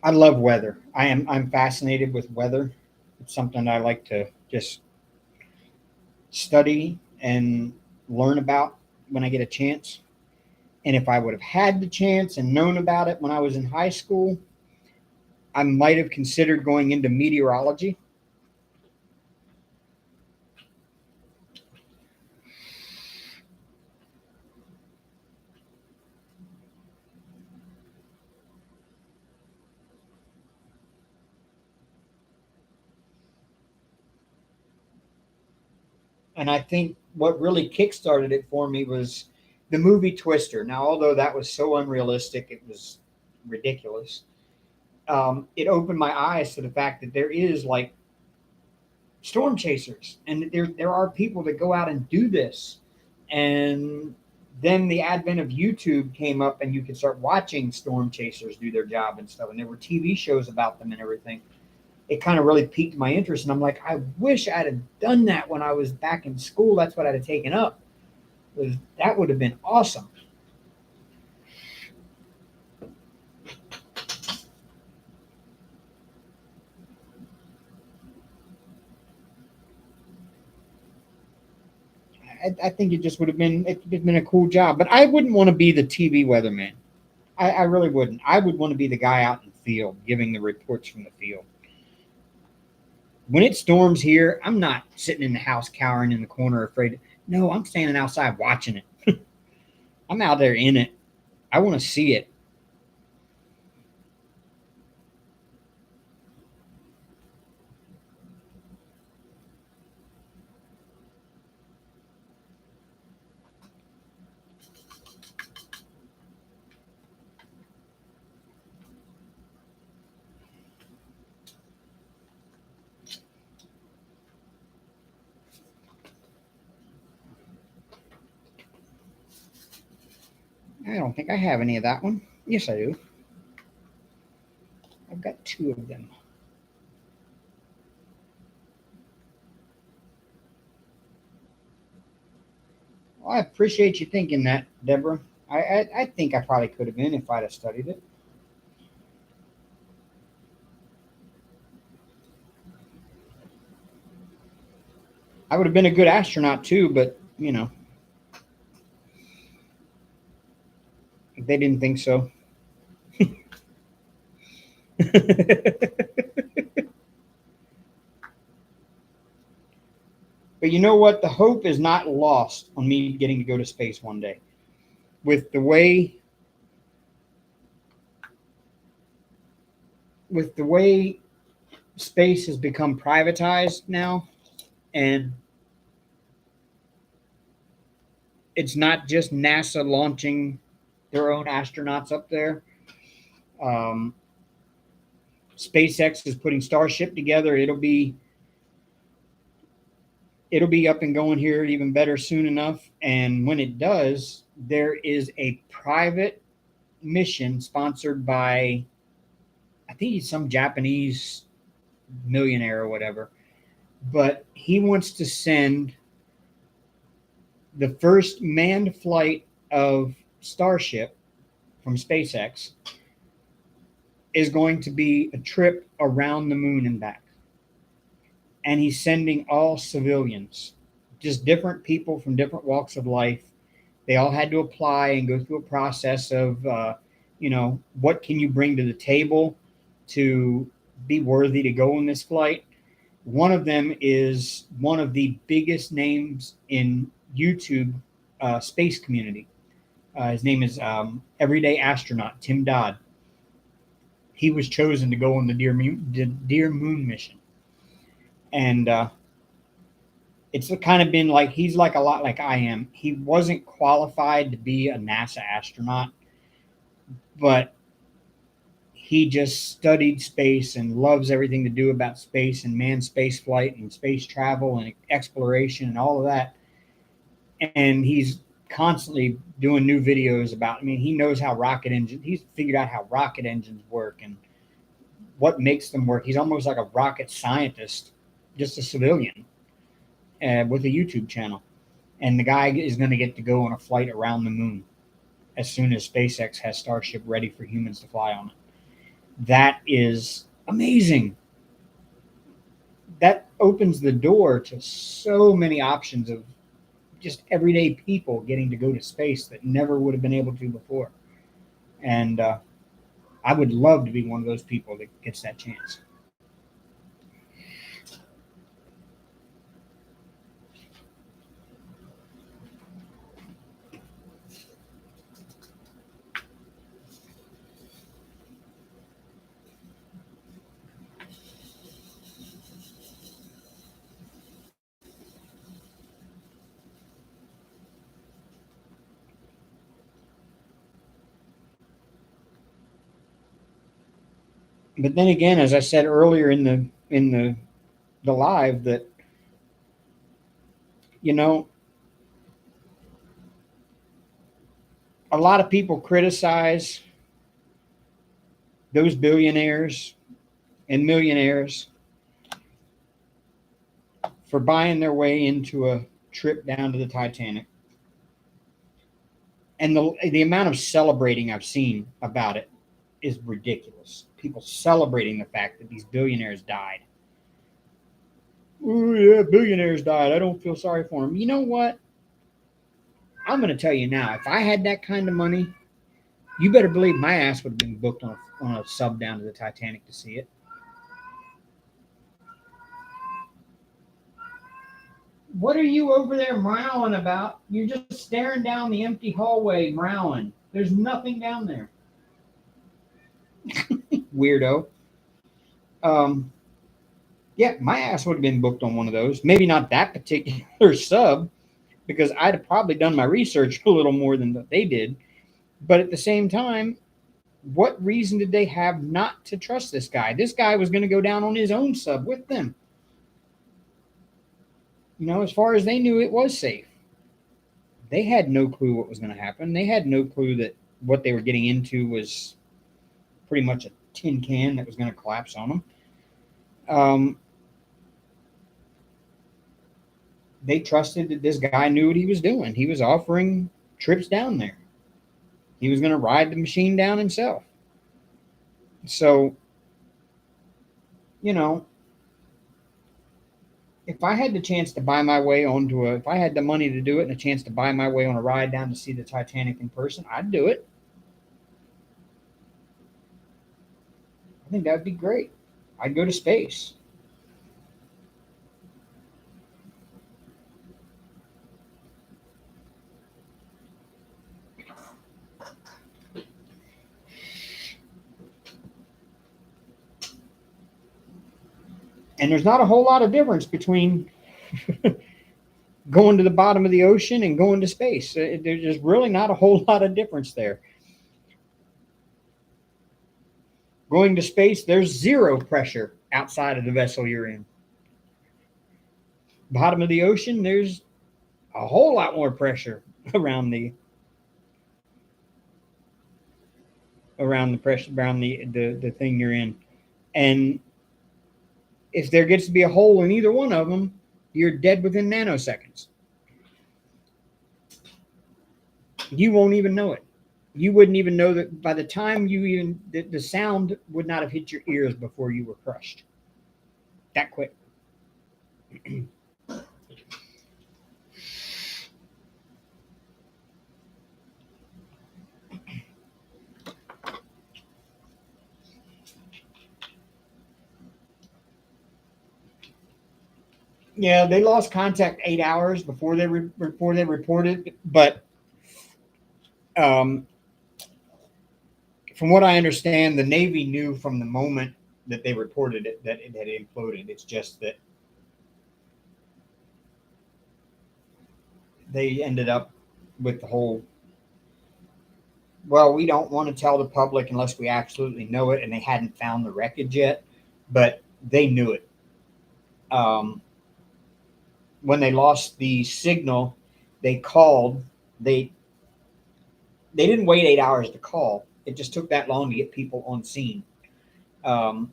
I love weather. I'm fascinated with weather. It's something I like to just study and learn about when I get a chance. And if I would have had the chance and known about it when I was in high school, I might have considered going into meteorology. And I think what really kickstarted it for me was the movie Twister. Now, although that was so unrealistic, it was ridiculous. It opened my eyes to the fact that there is like storm chasers, and there are people that go out and do this. And then the advent of YouTube came up, and you could start watching storm chasers do their job and stuff. And there were TV shows about them and everything. It kind of really piqued my interest, and I'm like, I wish I'd have done that when I was back in school. That's what I'd have taken up. That would have been awesome. I think it just would have been a cool job. But I wouldn't want to be the TV weatherman. I really wouldn't. I would want to be the guy out in the field giving the reports from the field. When it storms here, I'm not sitting in the house cowering in the corner afraid. No, I'm standing outside watching it. I'm out there in it. I want to see it. I don't think I have any of that one. Yes, I do. I've got two of them. Well, I appreciate you thinking that, Deborah. I think I probably could have been if I'd have studied it. I would have been a good astronaut too, but they didn't think so. But you know what? The hope is not lost on me getting to go to space one day. With the way with the way space has become privatized now, and it's not just NASA launching their own astronauts up there. Um, SpaceX is putting Starship together. It'll be up and going here even better soon enough. And when it does, there is a private mission sponsored by, I think he's some Japanese millionaire or whatever, but he wants to send the first manned flight of Starship from SpaceX is going to be a trip around the moon and back. And he's sending all civilians, just different people from different walks of life. They all had to apply and go through a process of, what can you bring to the table to be worthy to go on this flight. One of them is one of the biggest names in YouTube space community. His name is Everyday Astronaut Tim Dodd. He was chosen to go on the Dear Moon mission, and it's kind of been like he's like a lot like I am. He wasn't qualified to be a NASA astronaut, but he just studied space and loves everything to do about space and manned space flight and space travel and exploration and all of that. And he's constantly doing new videos about. I mean, he knows how rocket engines. He's figured out how rocket engines work and what makes them work. He's almost like a rocket scientist, just a civilian, with a YouTube channel. And the guy is going to get to go on a flight around the moon as soon as SpaceX has Starship ready for humans to fly on it. That is amazing. That opens the door to so many options of just everyday people getting to go to space that never would have been able to before. And I would love to be one of those people that gets that chance. But then again, as I said earlier in the live, that you know a lot of people criticize those billionaires and millionaires for buying their way into a trip down to the Titanic. And the amount of celebrating I've seen about it is ridiculous. People celebrating the fact that these billionaires died. Oh yeah, billionaires died. I don't feel sorry for them. You know what? I'm going to tell you now. If I had that kind of money, you better believe my ass would have been booked on a sub down to the Titanic to see it. What are you over there mowing about? You're just staring down the empty hallway, mowing. There's nothing down there. Weirdo. Um, yeah, my ass would have been booked on one of those. Maybe not that particular sub, because I'd have probably done my research a little more than they did. But at the same time, what reason did they have not to trust this guy? This guy was going to go down on his own sub with them. As far as they knew, it was safe. They had no clue what was going to happen. They had no clue that what they were getting into was pretty much a tin can that was going to collapse on them. they trusted that this guy knew what he was doing. He was offering trips down there. He was going to ride the machine down himself. So, you know, if I had the chance to buy my way onto if I had the money to do it and a chance to buy my way on a ride down to see the Titanic in person, I'd do it. I think that would be great. I'd go to space. And there's not a whole lot of difference between going to the bottom of the ocean and going to space. There's just really not a whole lot of difference there. Going to space, there's zero pressure outside of the vessel you're in. Bottom of the ocean, there's a whole lot more pressure around the pressure around the thing you're in. And if there gets to be a hole in either one of them, you're dead within nanoseconds. You won't even know it. You wouldn't even know that by the time the sound would not have hit your ears before you were crushed. That quick. Yeah, they lost contact 8 hours before they reported, but um, from what I understand, the Navy knew from the moment that they reported it that it had imploded. It's just that they ended up with the whole, well, we don't want to tell the public unless we absolutely know it, and they hadn't found the wreckage yet, but they knew it. When they lost the signal, they called. They didn't wait 8 hours to call. It just took that long to get people on scene. Um,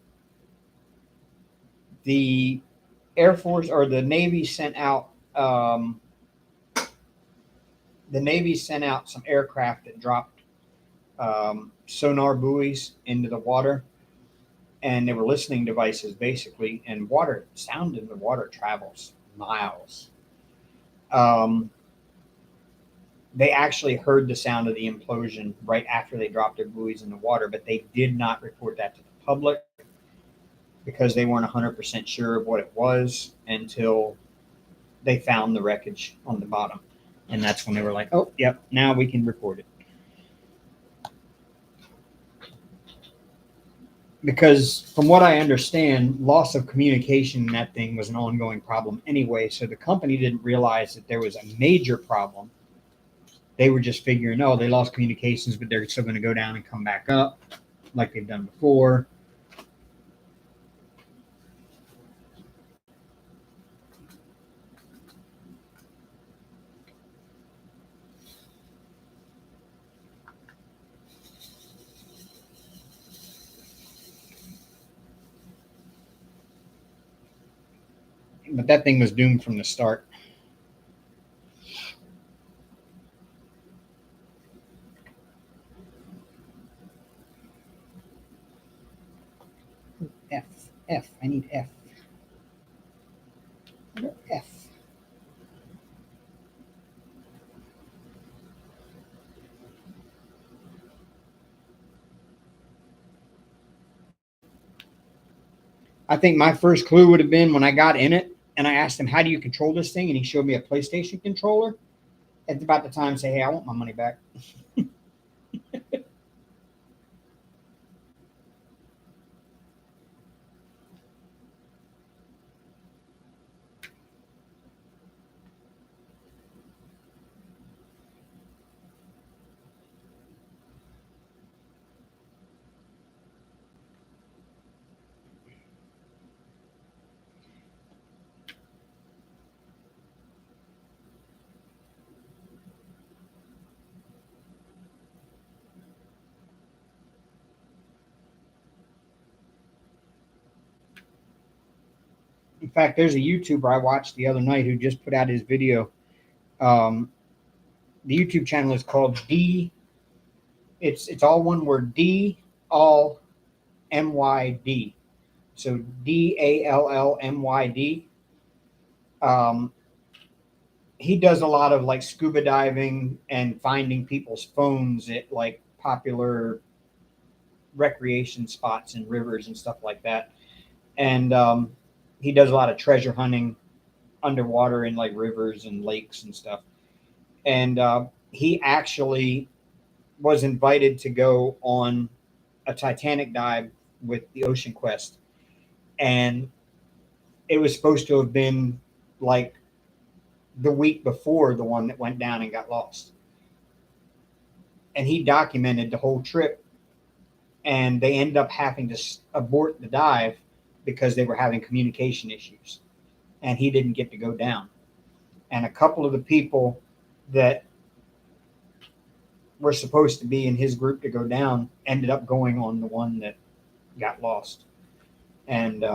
the Air Force or the Navy sent out some aircraft that dropped sonar buoys into the water, and they were listening devices basically. And sound in the water travels miles. They actually heard the sound of the implosion right after they dropped their buoys in the water, but they did not report that to the public because they weren't 100% sure of what it was until they found the wreckage on the bottom. And that's when they were like, oh, yep, now we can report it. Because from what I understand, loss of communication in that thing was an ongoing problem anyway. So the company didn't realize that there was a major problem. They were just figuring, oh, they lost communications, but they're still going to go down and come back up like they've done before. But that thing was doomed from the start. F. I need F. F. I think my first clue would have been when I got in it and I asked him, how do you control this thing? And he showed me a PlayStation controller. At about the time, say, hey, I want my money back. In fact, there's a YouTuber I watched the other night who just put out his video. Um, the YouTube channel is called D. It's all one word, D all MYD. So DALLMYD. Um, he does a lot of like scuba diving and finding people's phones at like popular recreation spots and rivers and stuff like that. And he does a lot of treasure hunting underwater in like rivers and lakes and stuff. And he actually was invited to go on a Titanic dive with the Ocean Quest. And it was supposed to have been like the week before the one that went down and got lost. And he documented the whole trip. And they ended up having to abort the dive because they were having communication issues. And he didn't get to go down. And a couple of the people that were supposed to be in his group to go down ended up going on the one that got lost. And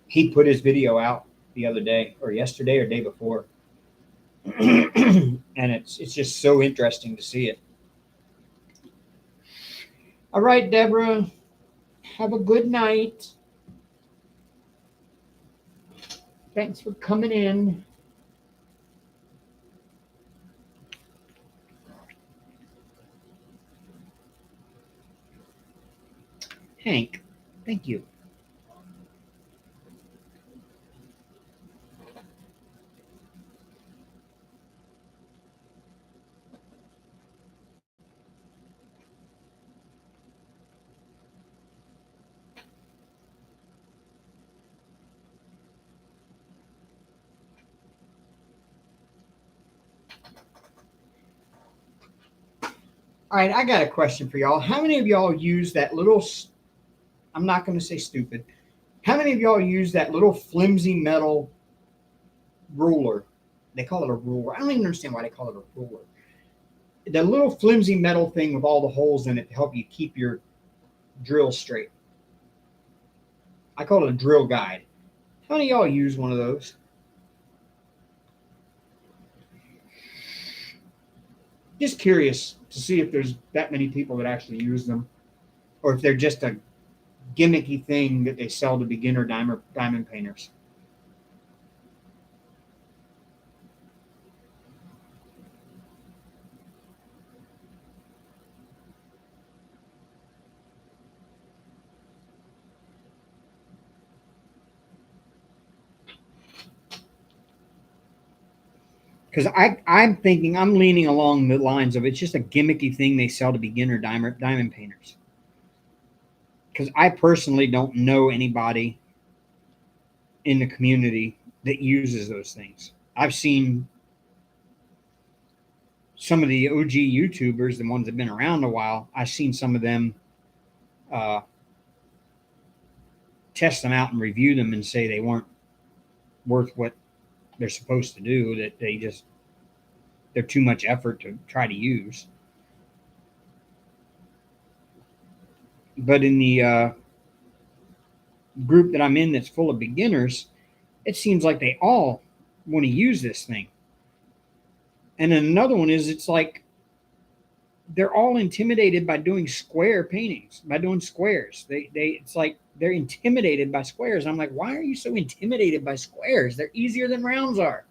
he put his video out the other day, or yesterday, or day before. And it's just so interesting to see it. All right, Deborah, have a good night. Thanks for coming in. Hank, thank you. All right, I got a question for y'all. How many of y'all use that little, I'm not going to say stupid, how many of y'all use that little flimsy metal ruler? They call it a ruler. I don't even understand why they call it a ruler. The little flimsy metal thing with all the holes in it to help you keep your drill straight. I call it a drill guide. How many of y'all use one of those? Just curious to see if there's that many people that actually use them, or if they're just a gimmicky thing that they sell to beginner diamond painters. Because I'm thinking, I'm leaning along the lines of it's just a gimmicky thing they sell to beginner diamond painters. Because I personally don't know anybody in the community that uses those things. I've seen some of the OG YouTubers, the ones that have been around a while, I've seen some of them test them out and review them and say they weren't worth what they're supposed to do, that they're too much effort to try to use. But in the group that I'm in that's full of beginners, it seems like they all want to use this thing. And then another one is it's like they're all intimidated by doing square paintings, by doing squares. It's like they're intimidated by squares. I'm like, why are you so intimidated by squares? They're easier than rounds are.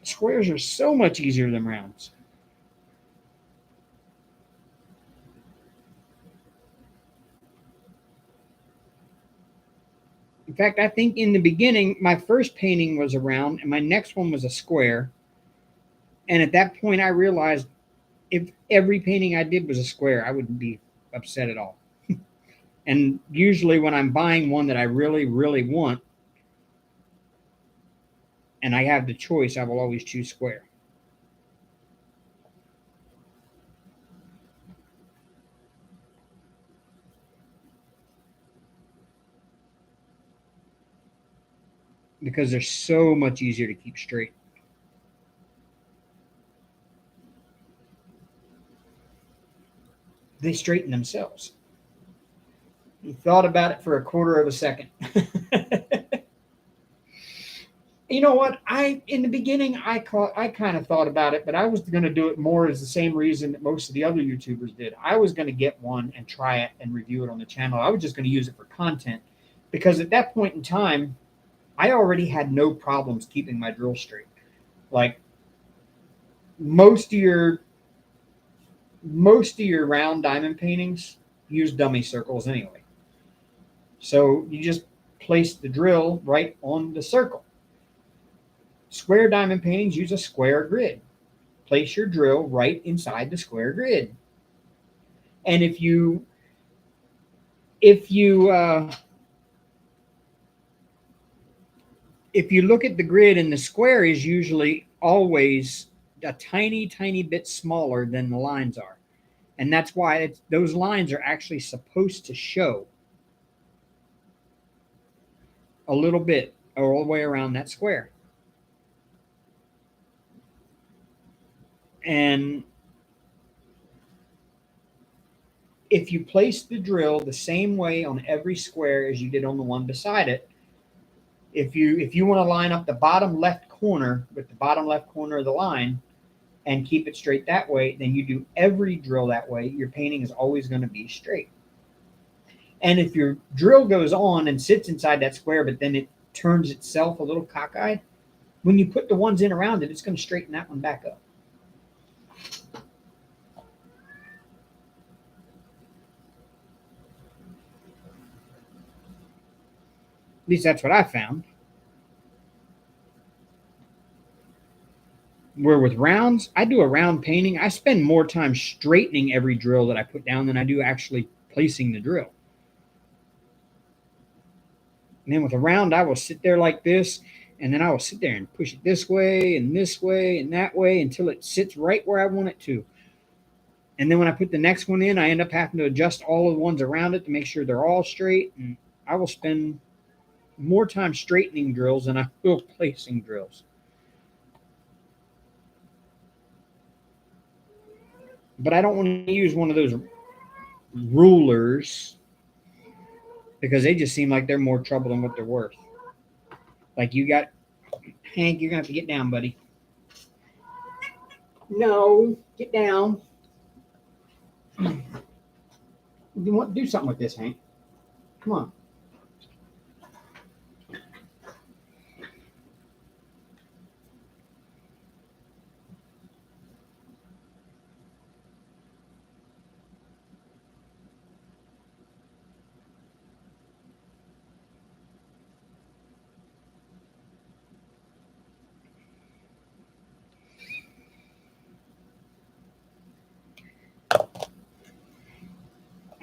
Squares are so much easier than rounds. In fact, I think in the beginning, my first painting was a round and my next one was a square. And at that point, I realized if every painting I did was a square, I wouldn't be upset at all. And usually when I'm buying one that I really, really want and I have the choice, I will always choose square. Because they're so much easier to keep straight. they straighten themselves. He thought about it for a quarter of a second. You know what? In the beginning I kind of thought about it, but I was going to do it more as the same reason that most of the other YouTubers did. I was going to get one and try it and review it on the channel. I was just going to use it for content because at that point in time, I already had no problems keeping my drill straight. Like most of your round diamond paintings use dummy circles anyway. So you just place the drill right on the circle. Square diamond paintings use a square grid. Place your drill right inside the square grid. And if you look at the grid, and the square is usually always a tiny, tiny bit smaller than the lines are. And that's why those lines are actually supposed to show a little bit all the way around that square. And if you place the drill the same way on every square as you did on the one beside it, if you want to line up the bottom left corner with the bottom left corner of the line and keep it straight that way, then you do every drill that way, your painting is always going to be straight. And if your drill goes on and sits inside that square, but then it turns itself a little cockeyed, when you put the ones in around it, it's going to straighten that one back up. At least that's what I found. Where with rounds, I do a round painting. I spend more time straightening every drill that I put down than I do actually placing the drill. And then with a round, I will sit there like this, and then I will sit there and push it this way and that way until it sits right where I want it to. And then when I put the next one in, I end up having to adjust all of the ones around it to make sure they're all straight. And I will spend more time straightening drills than I will placing drills. But I don't want to use one of those rulers because they just seem like they're more trouble than what they're worth. Like Hank, you're going to have to get down, buddy. No, get down. You want to do something with this, Hank? Come on.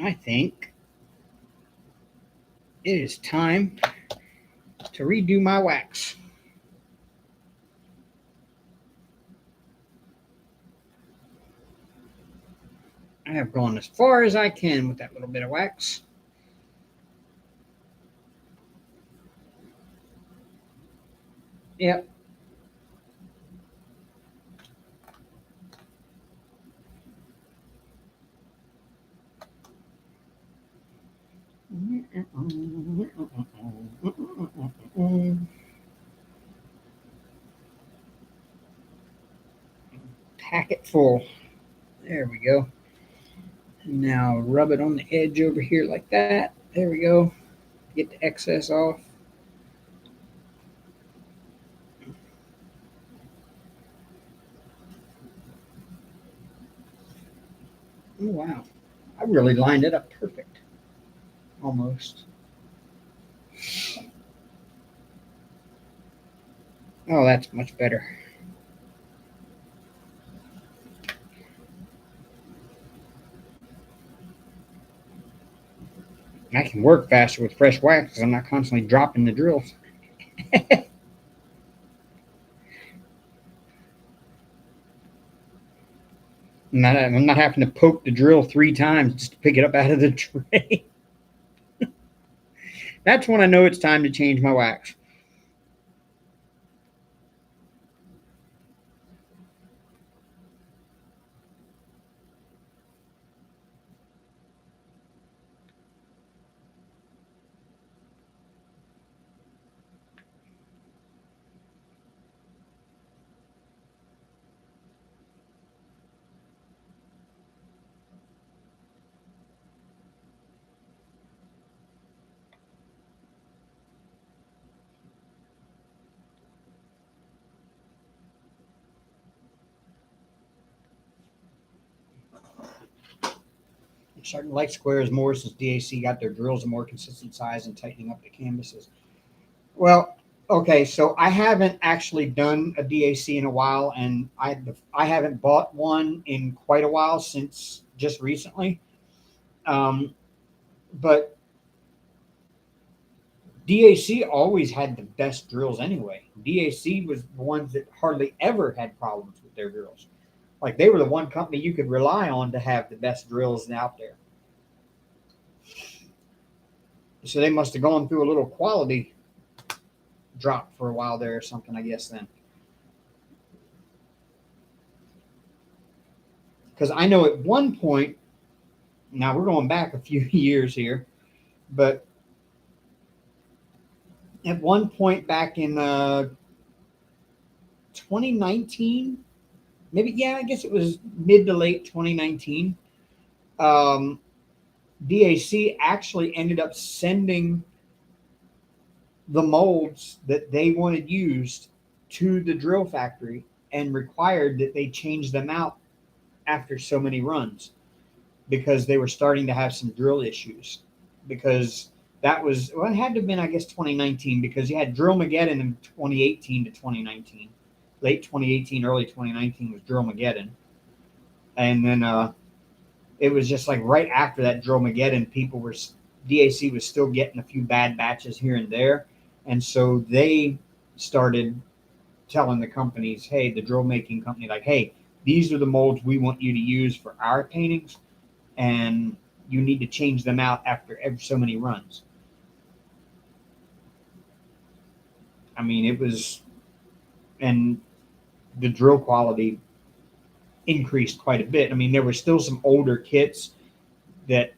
I think it is time to redo my wax. I have gone as far as I can with that little bit of wax. Yep. Pack it full. There we go. Now rub it on the edge over here like that. There we go. Get the excess off. Oh, wow. I really lined it up perfect. Almost. Oh, that's much better. I can work faster with fresh wax because I'm not constantly dropping the drills. I'm not having to poke the drill 3 times just to pick it up out of the tray. That's when I know it's time to change my wax. starting to like squares more since DAC got their drills a more consistent size and tightening up the canvases. Well, okay, so I haven't actually done a DAC in a while, and I haven't bought one in quite a while since just recently. But DAC always had the best drills anyway. DAC was the ones that hardly ever had problems with their drills. Like they were the one company you could rely on to have the best drills out there. So they must have gone through a little quality drop for a while there or something, I guess then. Because I know at one point, now we're going back a few years here, but at one point back in 2019, maybe, yeah, I guess it was mid to late 2019, DAC actually ended up sending the molds that they wanted used to the drill factory and required that they change them out after so many runs because they were starting to have some drill issues. Because that was, well, it had to have been, I guess, 2019, because you had Drillmageddon in 2018 to 2019. Late 2018, early 2019 was Drillmageddon. And then it was just like right after that Drillmageddon, DAC was still getting a few bad batches here and there. And so they started telling the companies, hey, the drill making company, like, hey, these are the molds we want you to use for our paintings, and you need to change them out after every so many runs. I mean, it was, and the drill quality increased quite a bit. I mean, there were still some older kits that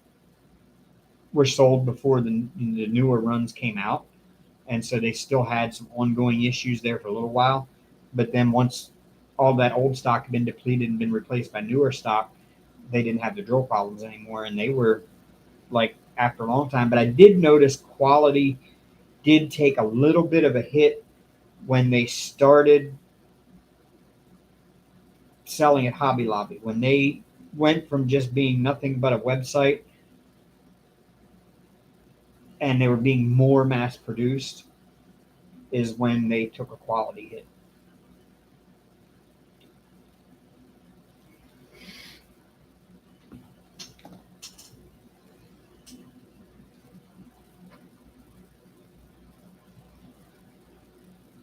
were sold before the newer runs came out. And so they still had some ongoing issues there for a little while. But then once all that old stock had been depleted and been replaced by newer stock, they didn't have the drill problems anymore. And they were like after a long time. But I did notice quality did take a little bit of a hit when they started selling at Hobby Lobby. When they went from just being nothing but a website and they were being more mass produced, is when they took a quality hit.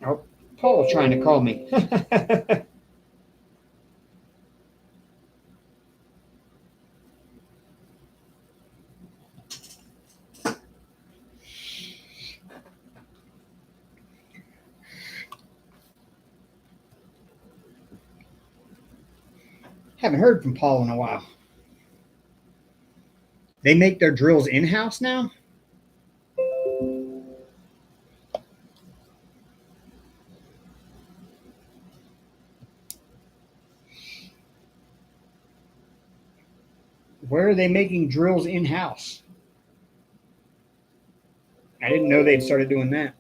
Oh, Paul's trying to call me. Haven't heard from Paul in a while. They make their drills in-house now? Where are they making drills in-house? I didn't know they'd started doing that.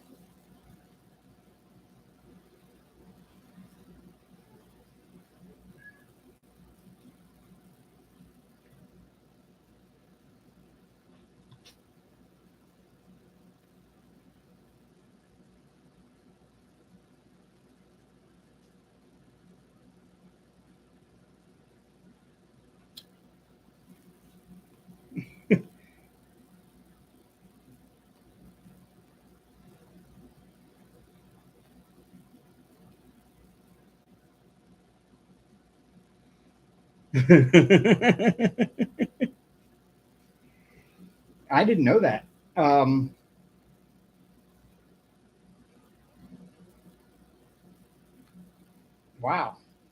I didn't know that. Wow.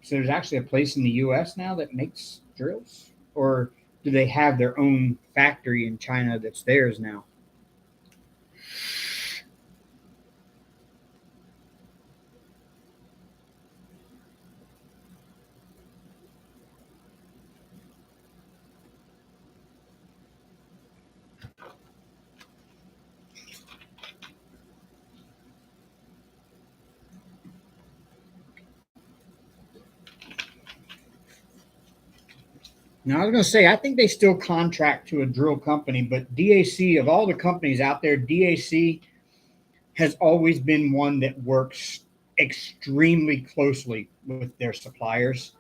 So there's actually a place in the U.S. now that makes drills? Or do they have their own factory in China that's theirs now? Now, I was going to say, I think they still contract to a drill company, but DAC, of all the companies out there, DAC has always been one that works extremely closely with their suppliers,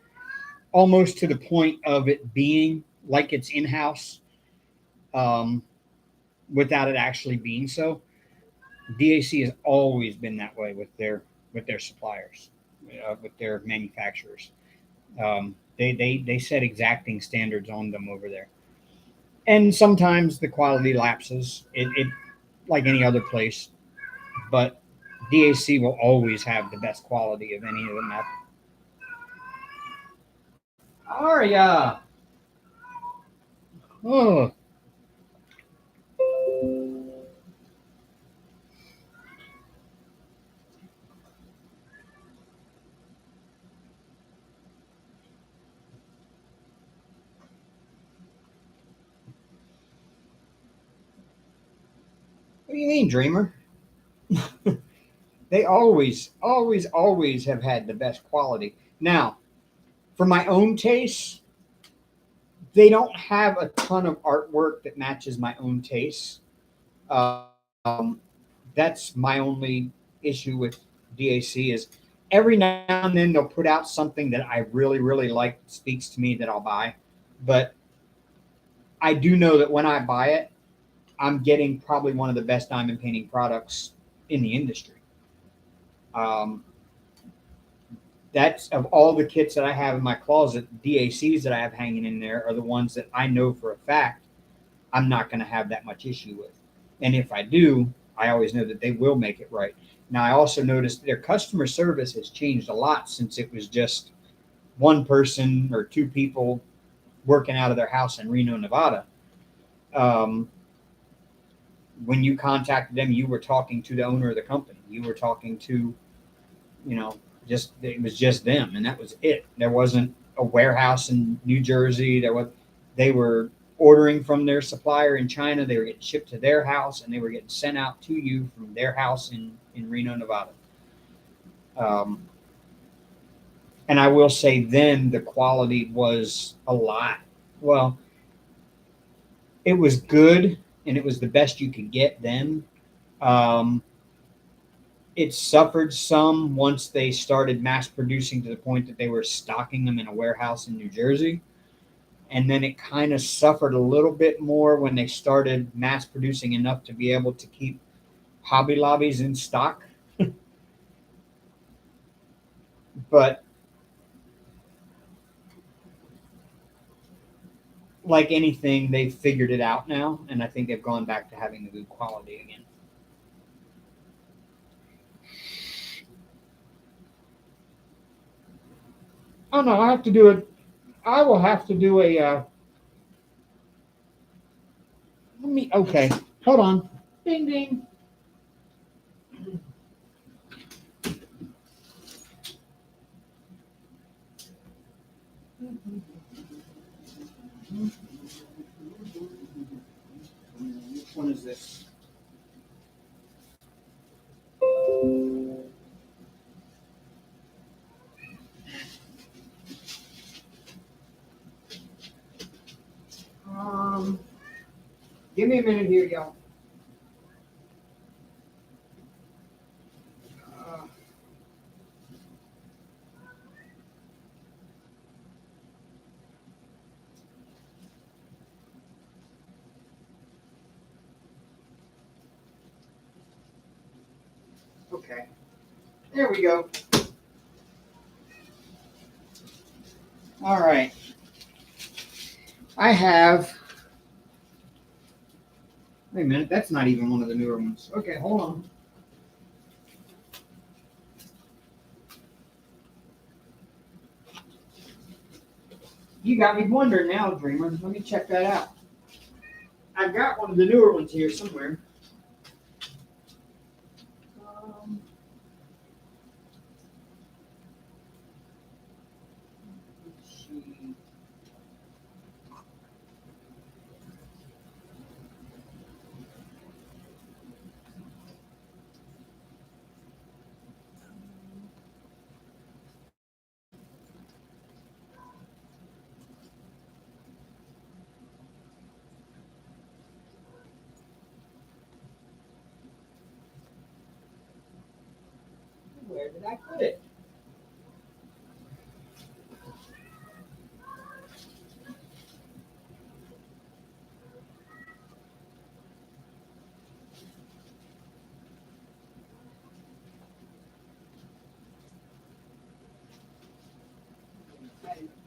almost to the point of it being like it's in house, um, without it actually being so. DAC has always been that way with their suppliers, with their manufacturers. They set exacting standards on them over there, and sometimes the quality lapses. It like any other place, but DAC will always have the best quality of any of them. Aria, oh, what do you mean, Dreamer? They always have had the best quality. Now, for my own taste, they don't have a ton of artwork that matches my own taste. Um, that's my only issue with DAC is every now and then they'll put out something that I really like, speaks to me, that I'll buy. But I do know that when I buy it, I'm getting probably one of the best diamond painting products in the industry. Um, that's of all the kits that I have in my closet, DACs that I have hanging in there are the ones that I know for a fact I'm not going to have that much issue with. And if I do, I always know that they will make it right. Now, I also noticed their customer service has changed a lot since it was just one person or two people working out of their house in Reno, Nevada. Um, when you contacted them, you were talking to the owner of the company. You were talking to, you know, just it was just them, and that was it. There wasn't a warehouse in New Jersey. They were ordering from their supplier in China. They were getting shipped to their house, and they were getting sent out to you from their house in Reno, Nevada. Um, and I will say, then the quality was a lot. Well, it was good, and it was the best you could get then. Um, it suffered some once they started mass producing to the point that they were stocking them in a warehouse in New Jersey. And then it kind of suffered a little bit more when they started mass producing enough to be able to keep Hobby Lobbies in stock. But like anything, they've figured it out now, and I think they've gone back to having the good quality again. Oh no, I have to do it. I will have to do a. Let me. Okay, hold on. Ding ding. Which one is this? Um, Give me a minute here, y'all. Uh, okay, there we go. All right, I have. Wait a minute, that's not even one of the newer ones. Okay, hold on. You got me wondering now, Dreamer. Let me check that out. I've got one of the newer ones here somewhere. Um, let's see. Where did I put it?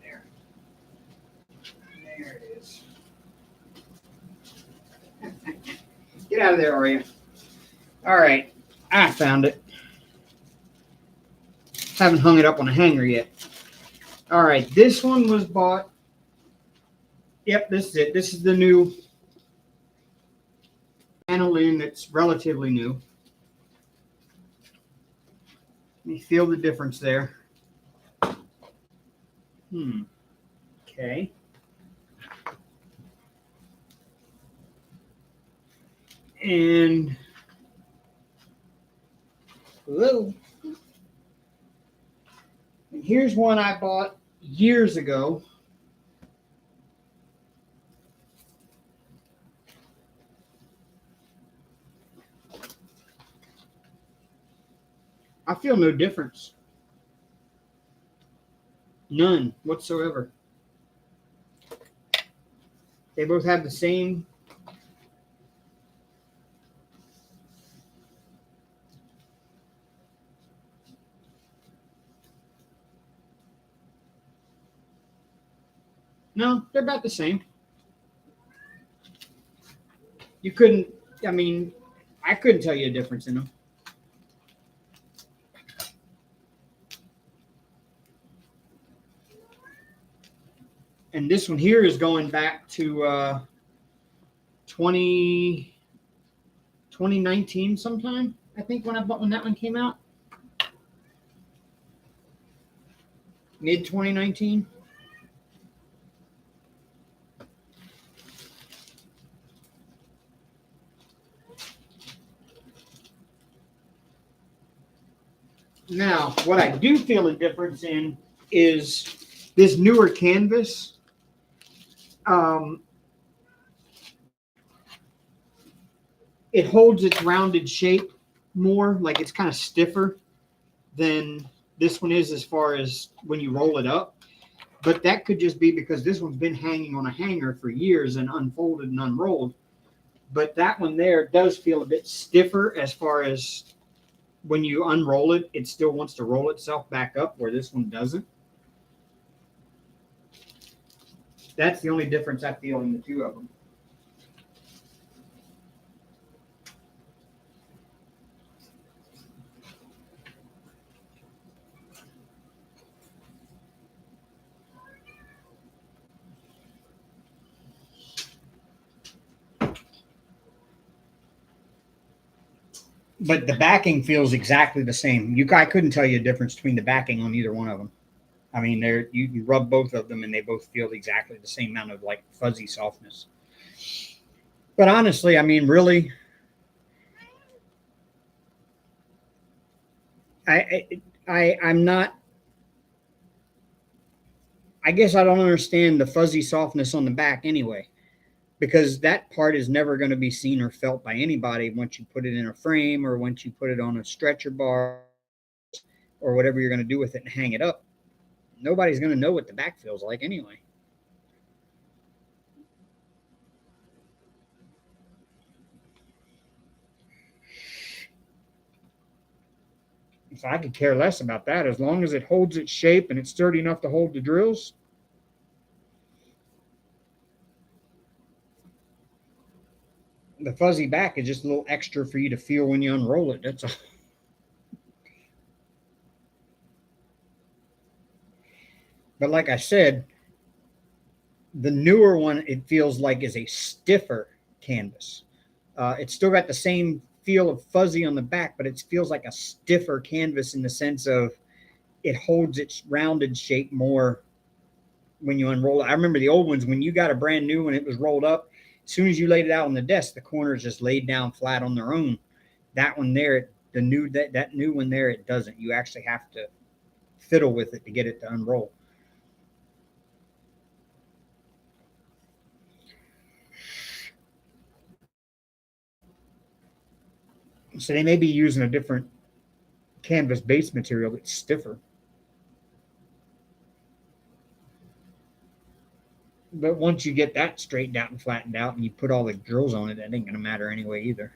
There. There it is. Get out of there, are you? All right. I found it. Haven't hung it up on a hanger yet. All right. This one was bought. Yep, this is it. This is the new aniline that's relatively new. You feel the difference there. Okay. And whoa. And here's one I bought years ago. I feel no difference. None whatsoever. They both have the same. No, they're about the same. You couldn't, I mean, I couldn't tell you a difference in them. And this one here is going back to 2019 sometime, I think, when that one came out. Mid 2019. Now, what I do feel a difference in is this newer canvas. It holds its rounded shape more, like it's kind of stiffer than this one is as far as when you roll it up. But that could just be because this one's been hanging on a hanger for years and unfolded and unrolled. But that one there does feel a bit stiffer as far as when you unroll it, it still wants to roll itself back up where this one doesn't. That's the only difference I feel in the two of them. But the backing feels exactly the same. I couldn't tell you a difference between the backing on either one of them. I mean, you rub both of them and they both feel exactly the same amount of like fuzzy softness. But honestly, I mean, really, I'm not. I guess I don't understand the fuzzy softness on the back anyway, because that part is never going to be seen or felt by anybody once you put it in a frame or once you put it on a stretcher bar or whatever you're going to do with it and hang it up. Nobody's going to know what the back feels like anyway. So I could care less about that as long as it holds its shape and it's sturdy enough to hold the drills. The fuzzy back is just a little extra for you to feel when you unroll it. That's all. But like I said, the newer one, it feels like is a stiffer canvas. It's still got the same feel of fuzzy on the back, but it feels like a stiffer canvas in the sense of it holds its rounded shape more when you unroll it. I remember the old ones, when you got a brand new one, it was rolled up. As soon as you laid it out on the desk, the corners just laid down flat on their own. That one there, that new one there, it doesn't. You actually have to fiddle with it to get it to unroll. So they may be using a different canvas base material gets stiffer. But once you get that straightened out and flattened out and you put all the drills on it, that ain't going to matter anyway either.